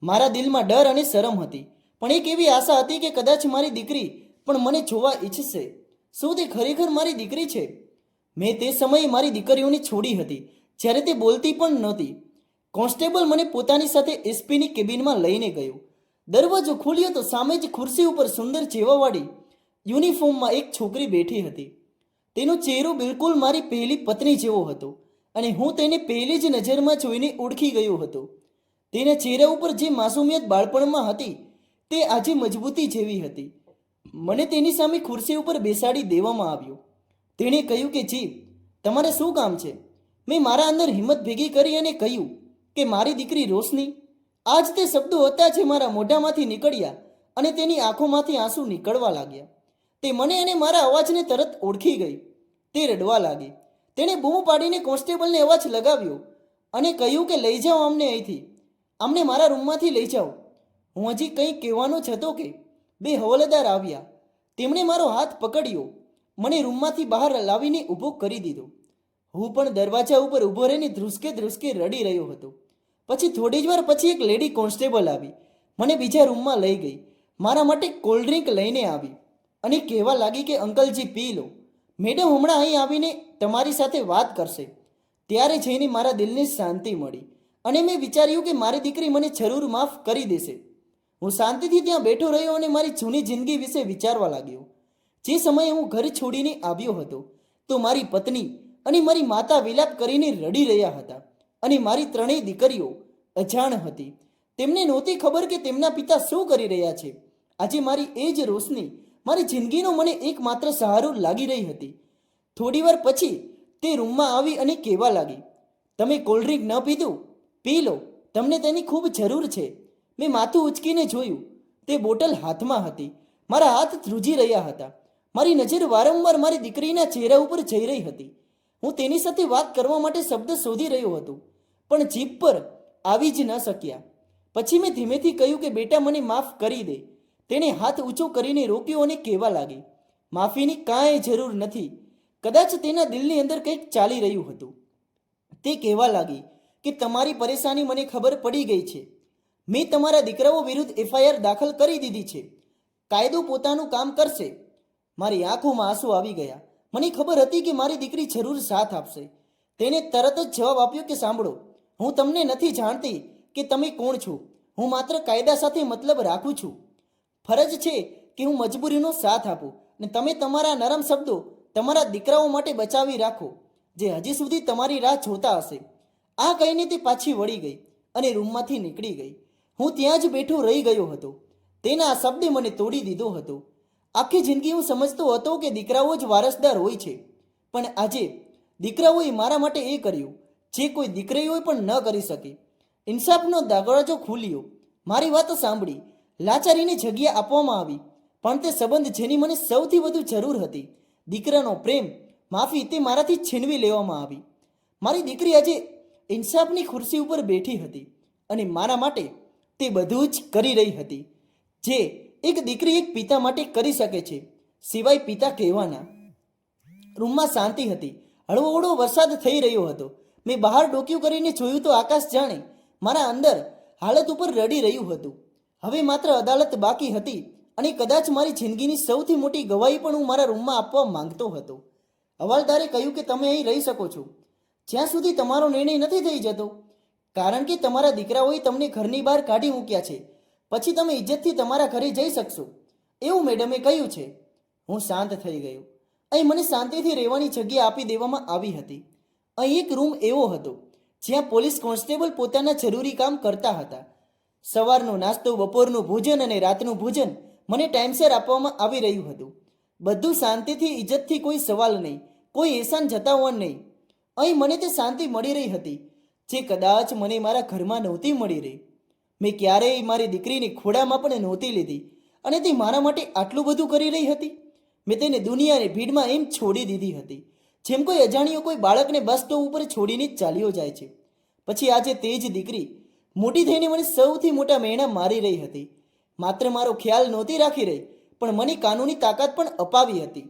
મારા દિલમાં ડર અને શરમ હતી, પણ એક એવી આશા હતી કે કદાચ મારી દીકરી પણ મને જોવા ઈચ્છશે. શું તે ખરેખર મારી દીકરી છે? મેં તે સમયે મારી દીકરીઓને છોડી હતી, જ્યારે તે બોલતી પણ નહોતી. કોન્સ્ટેબલ મને પોતાની સાથે એસપીની કેબિનમાં લઈને ગયો. દરવાજો ખોલ્યો તો સામે જ ખુરશી ઉપર સુંદર ચેવાવાળી યુનિફોર્મમાં એક છોકરી બેઠી હતી. તેનો ચહેરો બિલકુલ મારી પહેલી પત્ની જેવો હતો, અને હું તેને પહેલી જ નજરમાં જોઈને ઓળખી ગયો હતો. તેના ચહેરા ઉપર જે માસુમિયત બાળપણમાં હતી, તે આજે મજબૂતી જેવી હતી. મને તેની સામે ખુરશી ઉપર બેસાડી દેવામાં આવ્યો. તેણે કહ્યું કે જી, તમારે શું કામ છે? મેં મારા અંદર હિંમત ભેગી કરી અને કહ્યું કે મારી દીકરી રોશની. આજ તે શબ્દો હતા જે મારા મોઢામાંથી નીકળ્યા અને તેની આંખોમાંથી આંસુ નીકળવા લાગ્યા. તે મને અને મારા અવાજને તરત ઓળખી ગઈ. તે રડવા લાગી. તેણે બૂમો પાડીને કોન્સ્ટેબલને અવાજ લગાવ્યો અને કહ્યું કે લઈ જાઓ અમને અહીંથી, અમને મારા રૂમમાંથી લઈ જાઓ. હું હજી કંઈ કહેવાનો જ હતો કે 2 હવાલદાર આવ્યા. તેમણે મારો હાથ પકડ્યો, મને રૂમમાંથી બહાર લાવીને ઊભો કરી દીધો. હું પણ દરવાજા ઉપર ઊભો રહીને ધ્રુસકે ધ્રુસકે રડી રહ્યો હતો. પછી થોડી જ વાર પછી એક લેડી કોન્સ્ટેબલ આવી, મને બીજા રૂમમાં લઈ ગઈ. મારા માટે કોલ્ડ ડ્રિંક લઈને આવી અને કહેવા લાગી કે અંકલજી પી લો, મેડમ હમણાં અહીં આવીને તમારી સાથે વાત કરશે. ત્યારે જઈને મારા દિલને શાંતિ મળી અને મેં વિચાર્યું કે મારી દીકરી મને જરૂર માફ કરી દેશે. હું શાંતિથી ત્યાં બેઠો રહ્યો અને મારી જૂની જિંદગી વિશે વિચારવા લાગ્યો. જે સમયે હું ઘર છોડીને આવ્યો હતો, તો મારી પત્ની અને મારી માતા વિલાપ કરીને રડી રહ્યા હતા, અને મારી 3 દીકરીઓ અજાણ હતી. તેમને નહોતી ખબર કે તેમના પિતા શું કરી રહ્યા છે. આજે મારી એ જ રોશની મારી જિંદગીનો મને એકમાત્ર સહારો લાગી રહી હતી. થોડીવાર પછી તે રૂમમાં આવી અને કહેવા લાગી, તમે કોલ્ડ ડ્રિંક ન પીધું? પી લો, તમને તેની ખૂબ જરૂર છે. મેં માથું ઉચકીને જોયું. તે બોટલ હાથમાં હતી. મારા હાથ ધ્રુજી રહ્યા હતા. મારી નજર વારંવાર મારી દીકરીના ચહેરા ઉપર જઈ રહી હતી. હું તેની સાથે વાત કરવા માટે શબ્દ શોધી રહ્યો હતો, પણ જીભ પર આવી જ ન શક્યા. પછી મેં ધીમેથી કહ્યું કે બેટા, મને માફ કરી દે. તેણે હાથ ઊંચો કરીને રોક્યો અને કહેવા લાગી, માફીની કાંઈ જરૂર નથી. કદાચ તેના દિલની અંદર કંઈક ચાલી રહ્યું હતું. તે કહેવા લાગી કે તમારી પરેશાની મને ખબર પડી ગઈ છે. મેં તમારા દીકરાઓ વિરુદ્ધ FIR દાખલ કરી દીધી છે. કાયદો પોતાનું કામ કરશે. મારી આંખોમાં આંસુ આવી ગયા. મને ખબર હતી કે મારી દીકરી જરૂર સાથ આપશે. તેણે તરત જ જવાબ આપ્યો કે સાંભળો, હું તમને નથી જાણતી કે તમે કોણ છો. હું માત્ર કાયદા સાથે મતલબ રાખું છું. ફરજ છે કે હું મજબૂરીનો સાથ આપું ને તમે તમારા નરમ શબ્દો તમારા દીકરાઓ માટે બચાવી રાખો, જે હજી સુધી તમારી રાહ જોતા હશે. આ કહીને તે પાછી વળી ગઈ અને રૂમમાંથી નીકળી ગઈ. હું ત્યાં જ બેઠો રહી ગયો હતો. તેના આ શબ્દે મને તોડી દીધો હતો. આખી જિંદગી હું સમજતો હતો કે દીકરાઓ જ વારસદાર હોય છે, પણ આજે દીકરાઓએ મારા માટે એ કર્યું જે કોઈ દીકરીઓએ પણ ન કરી શકે. ઇન્સાફનો દરવાજો ખુલ્યો. મારી વાત સાંભળી. લાચારીને જગ્યા આપવામાં આવી, પણ તે સંબંધ જેની મને સૌથી વધુ જરૂર હતી, દીકરાનો પ્રેમ, માફી, તે મારાથી છીનવી લેવામાં આવી. મારી દીકરી આજે ઇન્સાફની ખુરશી ઉપર બેઠી હતી અને મારા માટે તે બધું જ કરી રહી હતી જે એક દીકરી એક પિતા માટે કરી શકે છે, સિવાય પિતા કહેવાના. રૂમમાં શાંતિ હતી. હળવો હળવો વરસાદ થઈ રહ્યો હતો. મેં બહાર ડોક્યું કરીને જોયું તો આકાશ જાણે મારા અંદર હાલત ઉપર રડી રહ્યું હતું. હવે માત્ર અદાલત બાકી હતી અને કદાચ મારી જિંદગીની સૌથી મોટી ગવાહી પણ હું મારા રૂમમાં આપવા માંગતો હતો. હવાલદારે કહ્યું કે તમે અહીં રહી શકો છો જ્યાં સુધી તમારો નિર્ણય નથી થઈ જતો, કારણ કે તમારા દીકરાઓએ તમને ઘરની બહાર કાઢી મૂક્યા છે. પછી તમે ઇજ્જતથી તમારા ઘરે જઈ શકશો, એવું મેડમે કહ્યું છે. હું શાંત થઈ ગયો. અહીં મને શાંતિથી રહેવાની જગ્યા આપી દેવામાં આવી હતી. અહીં એક રૂમ એવો હતો જ્યાં પોલીસ કોન્સ્ટેબલ પોતાના જરૂરી કામ કરતા હતા. સવારનો નાસ્તો, બપોરનું ભોજન અને રાતનું ભોજન મને ટાઈમસર આપવામાં આવી રહ્યું હતું. બધું શાંતિથી, ઇજ્જતથી, કોઈ સવાલ નહીં, કોઈ એહસાન જતાવવા નહીં. અહીં મને તે શાંતિ મળી રહી હતી જે કદાચ મને મારા ઘરમાં નહોતી મળી રહી. મેં ક્યારેય મારી દીકરીની ખોળામાં પણ નહોતી લીધી અને તે મારા માટે આટલું બધું કરી રહી હતી. મેં તેને દુનિયાની ભીડમાં એમ છોડી દીધી હતી જેમ કોઈ અજાણ્યો કોઈ બાળકને બસ સ્ટોપ ઉપર છોડીને જ ચાલ્યો જાય છે. પછી આજે તે જ દીકરી મોટી થઈને મને સૌથી મોટા મહેણા મારી રહી હતી. માત્ર મારો ખ્યાલ નહોતી રાખી રહી, પણ મને કાનૂની તાકાત પણ અપાવી હતી.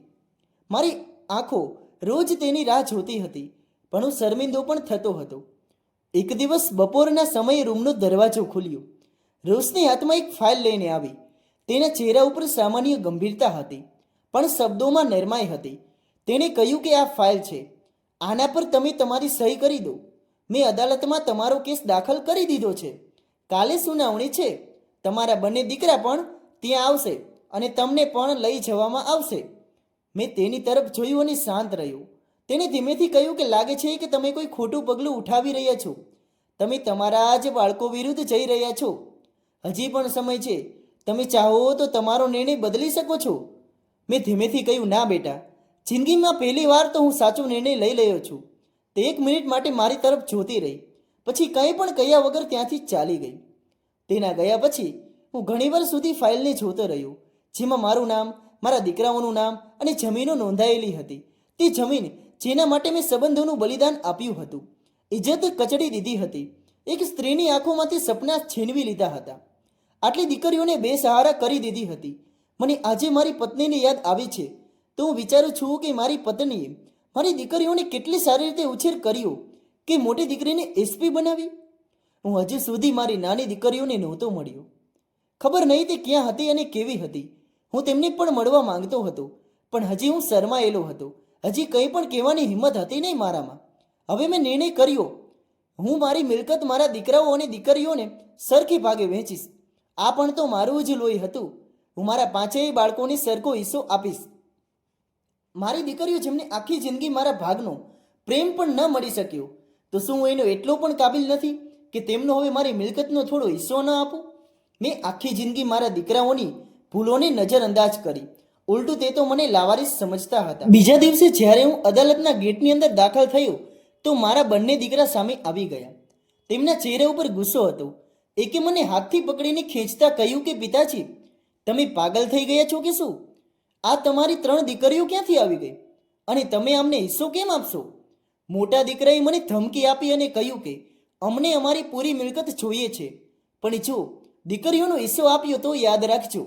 મારી આંખો રોજ તેની રાહ જોતી હતી, પણ હું શર્મિંદો પણ થતો હતો. એક દિવસ બપોરના સમયે રૂમનો દરવાજો ખુલ્યો. રોશની હાથમાં એક ફાઇલ લઈને આવી. તેના ચહેરા ઉપર સામાન્ય ગંભીરતા હતી, પણ શબ્દોમાં નરમાઈ હતી. તેણે કહ્યું કે આ ફાઇલ છે, આના પર તમે તમારી સહી કરી દો. મેં અદાલતમાં તમારો કેસ દાખલ કરી દીધો છે. કાલે સુનાવણી છે. તમારા બંને દીકરા પણ ત્યાં આવશે અને તમને પણ લઈ જવામાં આવશે. મેં તેની તરફ જોયું અને શાંત રહ્યો. તેણે ધીમેથી કહ્યું કે લાગે છે કે તમે કોઈ ખોટું પગલું ઉઠાવી રહ્યા છો. તમે તમારા જ બાળકો વિરુદ્ધ જઈ રહ્યા છો. હજી પણ સમય છે. તમે ચાહો તો તમારો નિર્ણય બદલી શકો છો. મેં ધીમેથી કહ્યું, ના બેટા, જિંદગીમાં પહેલી વાર તો હું સાચો નિર્ણય લઈ રહ્યો છું. તે 1 મિનિટ માટે મારી તરફ જોતી રહી, પછી કંઈ પણ કહ્યા વગર ત્યાંથી ચાલી ગઈ. તેના ગયા પછી હું ઘણીવાર સુધી ફાઇલને જોતો રહ્યો, જેમાં મારું નામ, મારા દીકરાઓનું નામ અને જમીનો નોંધાયેલી હતી. તે જમીન જેના માટે મેં સંબંધોનું બલિદાન આપ્યું હતું, ઇજ્જત કચડી દીધી હતી, એક સ્ત્રીની આંખોમાંથી સપના છીનવી લીધા હતા, આટલી દીકરીઓને બેસહારા કરી દીધી હતી. મને આજે મારી પત્નીની યાદ આવી છે તો હું વિચારું છું કે મારી પત્નીએ મારી દીકરીઓને કેટલી સારી રીતે ઉછેર કર્યો કે મોટી દીકરીને એસપી બનાવી. હું હજી સુધી મારી નાની દીકરીઓને નહોતો મળ્યો. ખબર નહીં તે ક્યાં હતી અને કેવી હતી. હું તેમને પણ મળવા માંગતો હતો, પણ હજી હું શરમાયેલો હતો. હજી કંઈ પણ કહેવાની હિંમત હતી નહીં મારામાં. હવે મેં નિર્ણય કર્યો, હું મારી મિલકત મારા દીકરાઓ અને દીકરીઓને સરખી ભાગે વહેંચીશ. આ પણ તો મારું જ લોહી હતું. હું મારા 5 બાળકોને સરખો હિસ્સો આપીશ. મારી દીકરીઓ જેમને આખી જિંદગી મારા ભાગનો પ્રેમ પણ ન મળી શક્યો, તો શું હું એનો એટલો પણ કાબિલ નથી કે તેમનો હવે મારી મિલકતનો થોડો હિસ્સો ન આપું? મેં આખી જિંદગી મારા દીકરાઓની ભૂલોને નજરઅંદાજ કરી. ઉલટું તે તો મને લાવારીસ સમજતા હતા. બીજા દિવસે જ્યારે હું અદાલતના ગેટની અંદર દાખલ થયો તો મારા બંને દીકરા સામે આવી ગયા. તેમના ચહેરા ઉપર ગુસ્સો હતો. એકે મને હાથથી પકડીને ખેંચતા કહ્યું કે પિતાજી, તમે પાગલ થઈ ગયા છો કે શું? આ તમારી 3 દીકરીઓ ક્યાંથી આવી ગઈ અને તમે અમને હિસ્સો કેમ આપશો? મોટા દીકરાએ મને ધમકી આપી અને કહ્યું કે અમને અમારી પૂરી મિલકત જોઈએ છે, પણ જો દીકરીઓનો હિસ્સો આપ્યો તો યાદ રાખજો,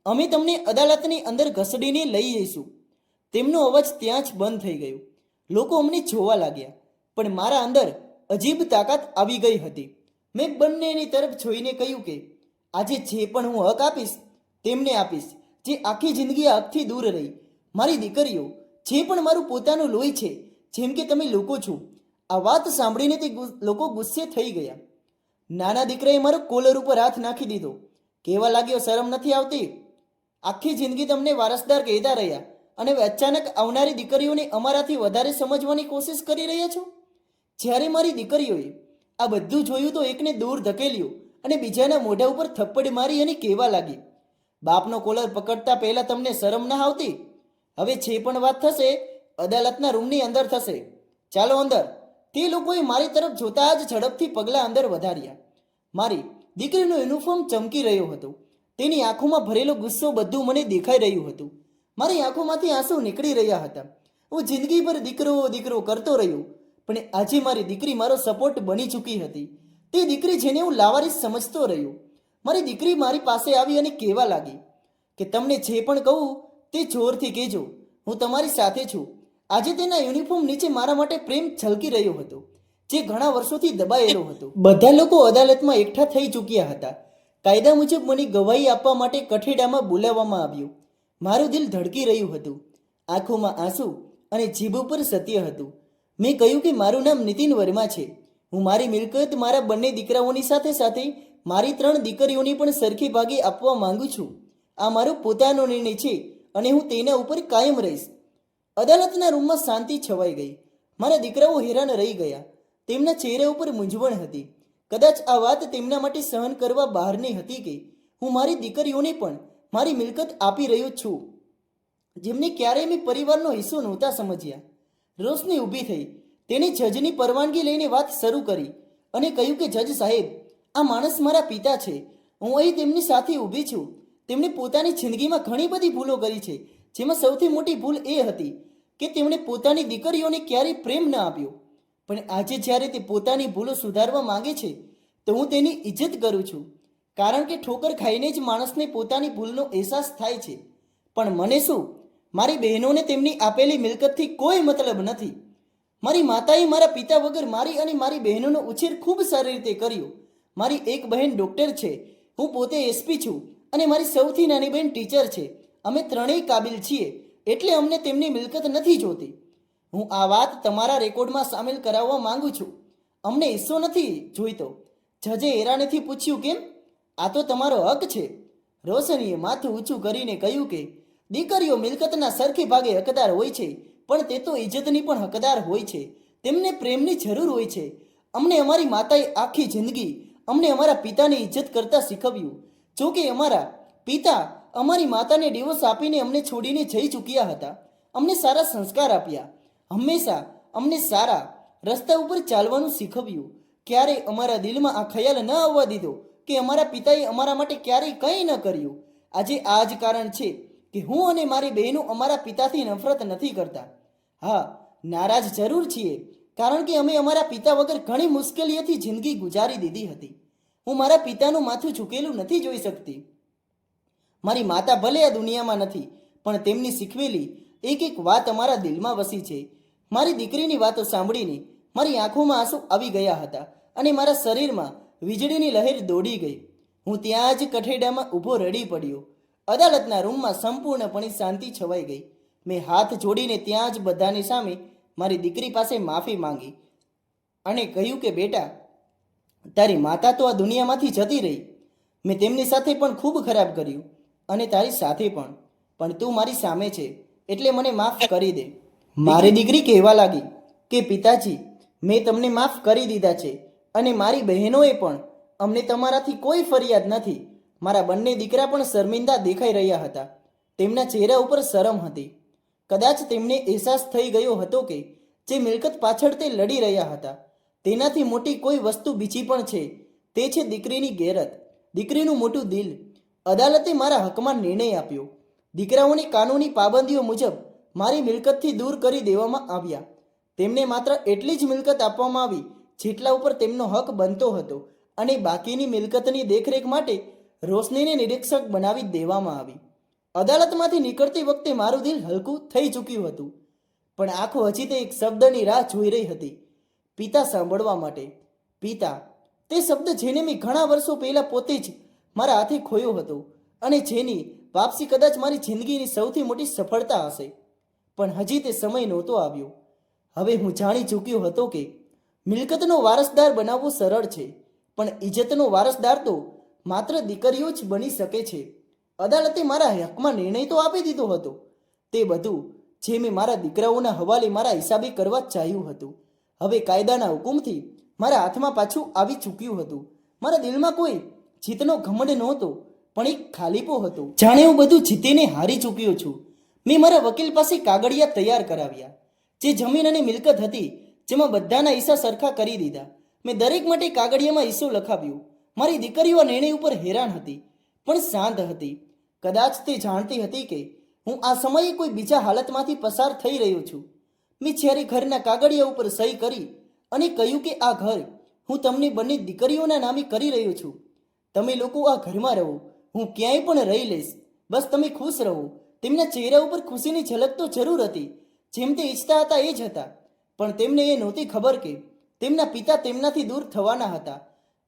અમે તમને અદાલતની અંદર ઘસડીને લઈ જઈશું. તેમનો અવાજ ત્યાં જ બંધ થઈ ગયો. લોકો અમને જોવા લાગ્યા, પણ મારા અંદર અજીબ તાકાત આવી ગઈ હતી. મેં બંનેની તરફ જોઈને કહ્યું કે આજે જે પણ હું હક આપીશ તેમને આપીશ, જે આખી જિંદગી આ હકથી દૂર રહી. મારી દીકરીઓ જે પણ મારું પોતાનું લોહી છે, જેમ કે તમે લોકો છો. આ વાત સાંભળીને તે લોકો ગુસ્સે થઈ ગયા. નાના દીકરાએ મારો કોલર ઉપર હાથ નાખી દીધો. કહેવા લાગ્યો, શરમ નથી આવતી? આખી જિંદગી તમને વારસદાર કહેતા રહ્યા અને હવે અચાનક આવનારી દીકરીઓને અમારાથી વધારે સમજવાની કોશિશ કરી રહ્યા છો. જ્યારે મારી દીકરીઓએ આ બધું જોયું તો એકને દૂર ધકેલ્યો અને બીજાના મોઢા ઉપર થપ્પડ મારી અને કહેવા લાગી, બાપનો કોલર પકડતા પહેલા તમને શરમ ના આવતી? હવે જે પણ વાત થશે અદાલતના રૂમની અંદર થશે. ચાલો અંદર. તે લોકોએ મારી તરફ જોતા જ ઝડપથી પગલાં અંદર વધાર્યા. મારી દીકરીનો યુનિફોર્મ ચમકી રહ્યો હતો. તેની આંખોમાં ભરેલો ગુસ્સો બધું મને દેખાઈ રહ્યું હતું. મારી આંખોમાંથી આંસુ નીકળી રહ્યા હતા. હું જિંદગીભર દીકરો દીકરો કરતો રહ્યો, પણ આજે મારી દીકરી મારો સપોર્ટ બની ચૂકી હતી. તે દીકરી જેને હું લાવારીસ સમજતો રહ્યો. મારી દીકરી મારી પાસે આવી અને કહેવા લાગી કે તમને જે પણ કહું તે જોરથી કહેજો, હું તમારી સાથે છું. આજે તેના યુનિફોર્મ નીચે મારા માટે પ્રેમ છલકી રહ્યો હતો, જે ઘણા વર્ષોથી દબાયેલો હતો. બધા લોકો અદાલતમાં એકઠા થઈ ચૂક્યા હતા. કાયદા મુજબ મને ગવાહી આપવા માટે કઠેડામાં બોલાવવામાં આવ્યું. મારું દિલ ધડકી રહ્યું હતું, આંખોમાં આંસુ અને જીભ ઉપર સત્ય હતું. મેં કહ્યું કે મારું નામ નીતિન વર્મા છે. હું મારી મિલકત મારા બંને દીકરાઓની સાથે સાથે મારી 3 દીકરીઓને પણ સરખી ભાગે આપવા માંગુ છું. આ મારો પોતાનો નિર્ણય છે અને હું તેના ઉપર કાયમ રહીશ. અદાલતના રૂમમાં શાંતિ છવાઈ ગઈ. મારા દીકરાઓ હેરાન રહી ગયા. તેમના ચહેરા ઉપર મૂંઝવણ હતી. કદાચ આ વાત તેમના માટે સહન કરવા બહારની હતી કે હું મારી દીકરીઓને પણ મારી મિલકત આપી રહ્યો છું, જેમને ક્યારેય મેં પરિવારનો હિસ્સો નહોતા સમજ્યા. રોશની ઊભી થઈ. તેણે જજની પરવાનગી લઈને વાત શરૂ કરી અને કહ્યું કે જજ સાહેબ, આ માણસ મારા પિતા છે. હું અહીં તેમની સાથે ઊભી છું. તેમણે પોતાની જિંદગીમાં ઘણી બધી ભૂલો કરી છે, જેમાં સૌથી મોટી ભૂલ એ હતી કે તેમણે પોતાની દીકરીઓને ક્યારેય પ્રેમ ન આપ્યો. પણ આજે જ્યારે તે પોતાની ભૂલો સુધારવા માંગે છે તો હું તેની ઇજ્જત કરું છું, કારણ કે ઠોકર ખાઈને જ માણસને પોતાની ભૂલનો અહેસાસ થાય છે. પણ મને શું? મારી બહેનોને તેમની આપેલી મિલકતથી કોઈ મતલબ નથી. મારી માતાએ મારા પિતા વગર મારી અને મારી બહેનોનો ઉછેર ખૂબ સારી રીતે કર્યો. મારી એક બહેન ડૉક્ટર છે, હું પોતે એસપી છું અને મારી સૌથી નાની બહેન ટીચર છે. અમે ત્રણેય કાબિલ છીએ, એટલે અમને તેમની મિલકત નથી જોતી. હું આ વાત તમારા રેકોર્ડમાં સામેલ કરાવવા માંગુ છું. અમને હિસ્સો નથી જોઈતો. જજે હેરાનેથી પૂછ્યું, કેમ? આ તો તમારો હક છે. રોશનીએ માથું ઊંચું કરીને કહ્યું કે દીકરીઓ મિલકતના સરખી ભાગે હકદાર હોય છે, પણ તે તો ઇજ્જતની પણ હકદાર હોય છે. તેમને પ્રેમની જરૂર હોય છે. અમને અમારી માતાએ આખી જિંદગી અમને અમારા પિતાની ઇજ્જત કરતા શીખવ્યું. જો કે અમારા પિતા અમારી માતાને ડિવોર્સ આપીને અમને છોડીને જઈ ચૂક્યા હતા. અમને સારા સંસ્કાર આપ્યા, હંમેશા અમને સારા રસ્તા ઉપર ચાલવાનું શીખવ્યું. ક્યારેય અમારા દિલમાં આ ખ્યાલ ન આવવા દીધો કે અમારા પિતાએ અમારા માટે ક્યારેય કંઈ ન કર્યું. આજે આ જ કારણ છે કે હું અને મારી બહેનો અમારા પિતાથી નફરત નથી કરતા. હા, નારાજ જરૂર છીએ, કારણ કે અમે અમારા પિતા વગર ઘણી મુશ્કેલીઓથી જિંદગી ગુજારી દીધી હતી. હું મારા પિતાનું માથું ઝૂકેલું નથી જોઈ શકતી. મારી માતા ભલે આ દુનિયામાં નથી, પણ તેમની શીખવેલી એક એક વાત અમારા દિલમાં વસી છે. મારી દીકરીની વાતો સાંભળીને મારી આંખોમાં આંસુ આવી ગયા હતા અને મારા શરીરમાં વીજળીની લહેર દોડી ગઈ. હું ત્યાં જ કઠેડામાં ઊભો રડી પડ્યો. અદાલતના રૂમમાં સંપૂર્ણપણે શાંતિ છવાઈ ગઈ. મેં હાથ જોડીને ત્યાં જ બધાની સામે મારી દીકરી પાસે માફી માંગી અને કહ્યું કે બેટા, તારી માતા તો આ દુનિયામાંથી જતી રહી. મેં તેમની સાથે પણ ખૂબ ખરાબ કર્યું અને તારી સાથે પણ તું મારી સામે છે, એટલે મને માફ કરી દે. મારી દીકરી કહેવા લાગી કે પિતાજી, મેં તમને માફ કરી દીધા છે અને મારી બહેનોએ પણ. અમને તમારાથી કોઈ ફરિયાદ નથી. મારા બંને દીકરા પણ શર્મિંદા દેખાઈ રહ્યા હતા. તેમના ચહેરા ઉપર શરમ હતી. કદાચ તેમને અહેસાસ થઈ ગયો હતો કે જે મિલકત પાછળ તે લડી રહ્યા હતા તેનાથી મોટી કોઈ વસ્તુ બીજી પણ છે. તે છે દીકરીની ગેરત, દીકરીનું મોટું દિલ. અદાલતે મારા હકમાં નિર્ણય આપ્યો. દીકરાઓને કાનૂની પાબંદીઓ મુજબ મારી મિલકતથી દૂર કરી દેવામાં આવ્યા. તેમને માત્ર એટલી જ મિલકત આપવામાં આવી જેટલા ઉપર તેમનો હક બનતો હતો અને બાકીની મિલકતની દેખરેખ માટે રોશનીને નિરીક્ષક બનાવી દેવામાં આવી. અદાલતમાંથી નીકળતી વખતે મારું દિલ હલકું થઈ ચૂક્યું હતું, પણ આંખો હજી તે એક શબ્દની રાહ જોઈ રહી હતી, પિતા સાંભળવા માટે. પિતા, તે શબ્દ જેને મેં ઘણા વર્ષો પહેલાં પોતે જ મારા હાથે ખોયો હતો અને જેની વાપસી કદાચ મારી જિંદગીની સૌથી મોટી સફળતા હશે. પણ હજી તે સમય નહોતો આવ્યો. હવે હું જાણી ચૂક્યો હતો કે મિલકતનો વારસદાર બનાવવો સરળ છે, પણ ઇજ્જતનો વારસદાર તો માત્ર દીકરીઓ જ બની શકે છે. અદાલતે મારા હકમાં નિર્ણય તો આપી દીધો હતો. તે બધું જે મેં મારા દીકરાઓના હવાલે મારા હિસાબે કરવા ચાહ્યું હતું, હવે કાયદાના હુકુમથી મારા હાથમાં પાછું આવી ચૂક્યું હતું. મારા દિલમાં કોઈ જીતનો ઘમંડ નહોતો, પણ એક ખાલીપો હતો. જાણે હું બધું જીતીને હારી ચૂક્યો છું. મેં મારા વકીલ પાસે કાગળિયા તૈયાર કરાવ્યા. જે જમીન અને મિલકત હતી જેમાં બધાના હિસ્સા સરખા કરી દીધા. મેં દરેક માટે કાગળિયામાં હિસ્સો લખાવ્યો. મારી દીકરીઓ આ નિર્ણય ઉપર હેરાન હતી, પણ શાંત હતી. કદાચ તે જાણતી હતી કે હું આ સમયે કોઈ બીજા હાલતમાંથી પસાર થઈ રહ્યો છું. મેં જ્યારે ઘરના કાગળિયા ઉપર સહી કરી અને કહ્યું કે આ ઘર હું તમને બંને દીકરીઓના નામે કરી રહ્યો છું. તમે લોકો આ ઘરમાં રહો, હું ક્યાંય પણ રહી લઈશ, બસ તમે ખુશ રહો. તેમના ચહેરા ઉપર ખુશીની ઝલક તો જરૂર હતી. જેમ તે ઈચ્છતા હતા એ જ હતા, પણ તેમને એ નહોતી ખબર કે તેમના પિતા તેમનાથી દૂર થવાના હતા.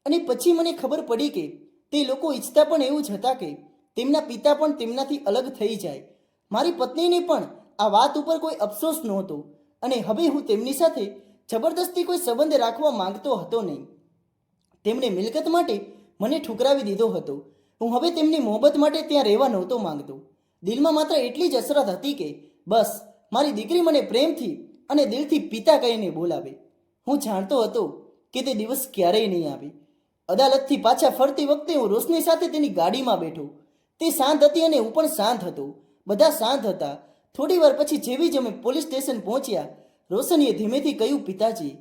અને પછી મને ખબર પડી કે તે લોકો ઈચ્છતા પણ એવું જ હતા કે તેમના પિતા પણ તેમનાથી અલગ થઈ જાય. મારી પત્નીને પણ આ વાત ઉપર કોઈ અફસોસ નહોતો, અને હવે હું તેમની સાથે જબરદસ્તી કોઈ સંબંધ રાખવા માંગતો હતો નહીં. તેમણે મિલકત માટે મને ઠુકરાવી દીધો હતો. હું હવે તેમની મોહબ્બત માટે ત્યાં રહેવા નહોતો માંગતો. દિલમાં માત્ર એટલી જ અસરત હતી કે બસ મારી દીકરી મને પ્રેમથી અને દિલથી પિતા કહીને બોલાવે. હું જાણતો હતો કે તે દિવસ ક્યારેય નહીં આવે. અદાલતથી પાછા ફરતી વખતે હું રોશની સાથે તેની ગાડીમાં બેઠો. તે શાંત હતી અને હું પણ શાંત હતો. બધા શાંત હતા. થોડી વાર પછી જેવી જ અમે પોલીસ સ્ટેશન પહોંચ્યા, રોશનીએ ધીમેથી કહ્યું, પિતાજી.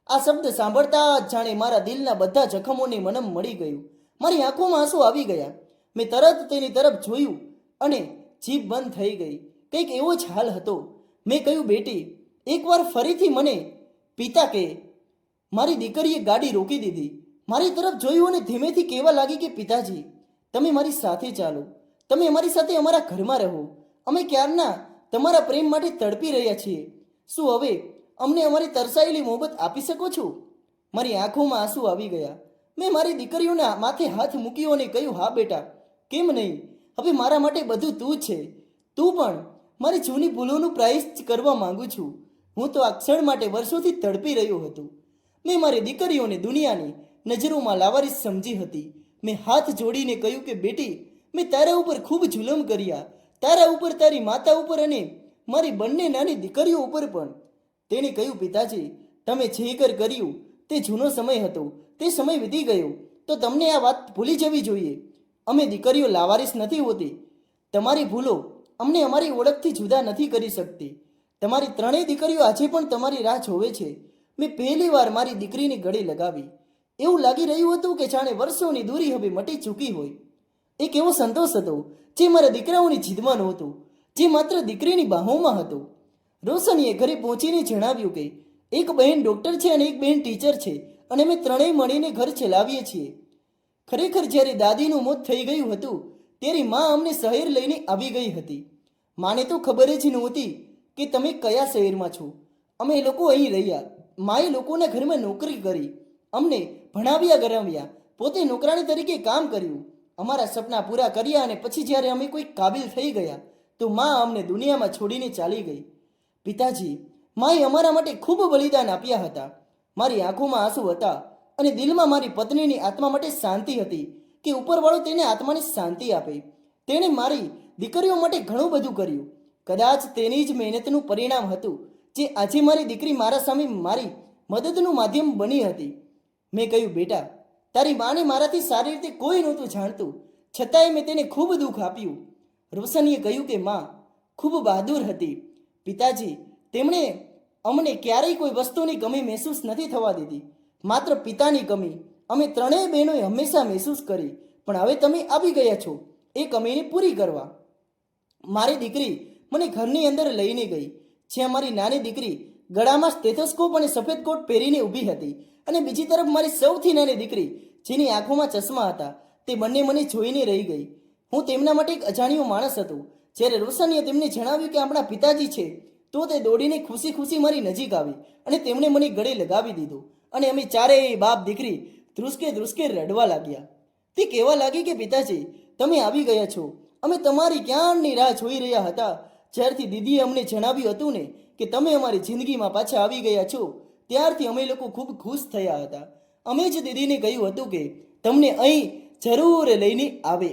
આ શબ્દ સાંભળતા જ જાણે મારા દિલના બધા જખમોને મનમ મળી ગયું. મારી આંખોમાં આંસુ આવી ગયા. મેં તરત તેની તરફ જોયું અને જીભ બંધ થઈ ગઈ. કંઈક એવો જ હાલ હતો. મેં કહ્યું, બેટી, એકવાર ફરીથી મને પિતા કે. મારી દીકરીએ ગાડી રોકી દીધી, મારી તરફ જોયું અને ધીમેથી કહેવા લાગી કે પિતાજી, તમે મારી સાથે ચાલો, તમે અમારી સાથે અમારા ઘરમાં રહો. અમે ક્યારના તમારા પ્રેમ માટે તડપી રહ્યા છીએ. શું હવે અમને અમારી તરસાયેલી મોહબ્બત આપી શકો છો? મારી આંખોમાં આંસુ આવી ગયા. મેં મારી દીકરીઓના માથે હાથ મૂક્યો અને કહ્યું, હા બેટા, કેમ નહીં? હવે મારા માટે બધું તું જ છે. તું પણ મારી જૂની ભૂલોનું પ્રાયશ્ચિત કરવા માંગુ છું. હું તો આ ક્ષણ માટે વર્ષોથી તડપી રહ્યો હતો. મેં મારી દીકરીઓને દુનિયાની નજરોમાં લાવારીસ સમજી હતી. મેં હાથ જોડીને કહ્યું કે બેટી, મેં તારા ઉપર ખૂબ જુલમ કર્યા, તારા ઉપર, તારી માતા ઉપર અને મારી બંને નાની દીકરીઓ ઉપર પણ. તેણે કહ્યું, પિતાજી, તમે જે કર કર્યું તે જૂનો સમય હતો, તે સમય વીતી ગયો. તો તમને આ વાત ભૂલી જવી જોઈએ. અમે દીકરીઓ લાવારીસ નથી હોતી. તમારી ભૂલો અમને અમારી ઓળખથી જુદા નથી કરી શકતી. તમારી ત્રણેય દીકરીઓ આજે પણ તમારી રાહ જોવે છે. મેં પહેલી વાર મારી દીકરીની ગળે લગાવી. એવું લાગી રહ્યું હતું કે જાણે વર્ષોની દૂરી હવે મટી ચૂકી હોય. એક એવો સંતોષ હતો જે મારા દીકરાઓની જીદમાં નહોતો, જે માત્ર દીકરીની બાહોમાં હતો. રોશનીએ ઘરે પહોંચીને જણાવ્યું કે એક બહેન ડૉક્ટર છે અને એક બહેન ટીચર છે, અને અમે ત્રણેય મળીને ઘર ચલાવીએ છીએ. ખરેખર જ્યારે દાદીનું મોત થઈ ગયું હતું ત્યારે મા અમને શહેર લઈને આવી ગઈ હતી. માને તો ખબર જ નહોતી કે તમે કયા શહેરમાં છો. અમે લોકો અહીં રહ્યા. માએ લોકોના ઘરમાં નોકરી કરી, અમને ભણાવ્યા ગણાવ્યા, પોતે નોકરાણી તરીકે કામ કર્યું, અમારા સપના પૂરા કર્યા, અને પછી જ્યારે અમે કોઈ કાબિલ થઈ ગયા તો મા અમને દુનિયામાં છોડીને ચાલી ગઈ. પિતાજી, માએ અમારા માટે ખૂબ બલિદાન આપ્યા હતા. મારી આંખોમાં આંસુ હતા અને દિલમાં મારી પત્નીની આત્મા માટે શાંતિ હતી કે ઉપરવાળો તેને આત્માને શાંતિ આપે. તેણે મારી દીકરીઓ માટે ઘણું બધું કર્યું. કદાચ તેની જ મહેનતનું પરિણામ હતું જે આજે મારી દીકરી મારા સામે મારી મદદનું માધ્યમ બની હતી. મેં કહ્યું, બેટા, તારી માને મારાથી સારી રીતે કોઈ નહોતું જાણતું, છતાંય મેં તેને ખૂબ દુઃખ આપ્યું. રોશનીએ કહ્યું કે મા ખૂબ બહાદુર હતી. પિતાજી, તેમણે અમને ક્યારેય કોઈ વસ્તુની કમી મહેસૂસ નથી થવા દીધી, માત્ર પિતાની કમી અમે ત્રણેય બહેનોએ હંમેશા મહેસૂસ કરી. પણ હવે તમે આવી ગયા છો એ કમીને પૂરી કરવા. મારી દીકરી મને ઘરની અંદર લઈને ગઈ, જ્યાં મારી નાની દીકરી ગળામાં સ્ટેથોસ્કોપ અને સફેદ કોટ પહેરીને ઊભી હતી, અને બીજી તરફ મારી સૌથી નાની દીકરી, જેની આંખોમાં ચશ્મા હતા, તે બંને મને જોઈને રહી ગઈ. હું તેમના માટે એક અજાણ્યો માણસ હતો. જ્યારે રોશનીએ તેમને જણાવ્યું કે આપણા પિતાજી છે, તો તે દોડીને ખુશી ખુશી મારી નજીક આવી અને તેમણે મને ગળે લગાવી દીધો, અને અમે ચારેય બાપ દીકરી ધ્રુસકે ધ્રુસકે રડવા લાગ્યા. તે કહેવા લાગી કે પિતાજી, તમે આવી ગયા છો. અમે તમારી ક્યારની રાહ જોઈ રહ્યા હતા. જ્યારથી દીદીએ અમને જણાવ્યું હતું ને કે તમે અમારી જિંદગીમાં પાછા આવી ગયા છો, ત્યારથી અમે લોકો ખૂબ ખુશ થયા હતા. અમે જ દીદીને કહ્યું હતું કે તમને અહીં જરૂર લઈને આવે.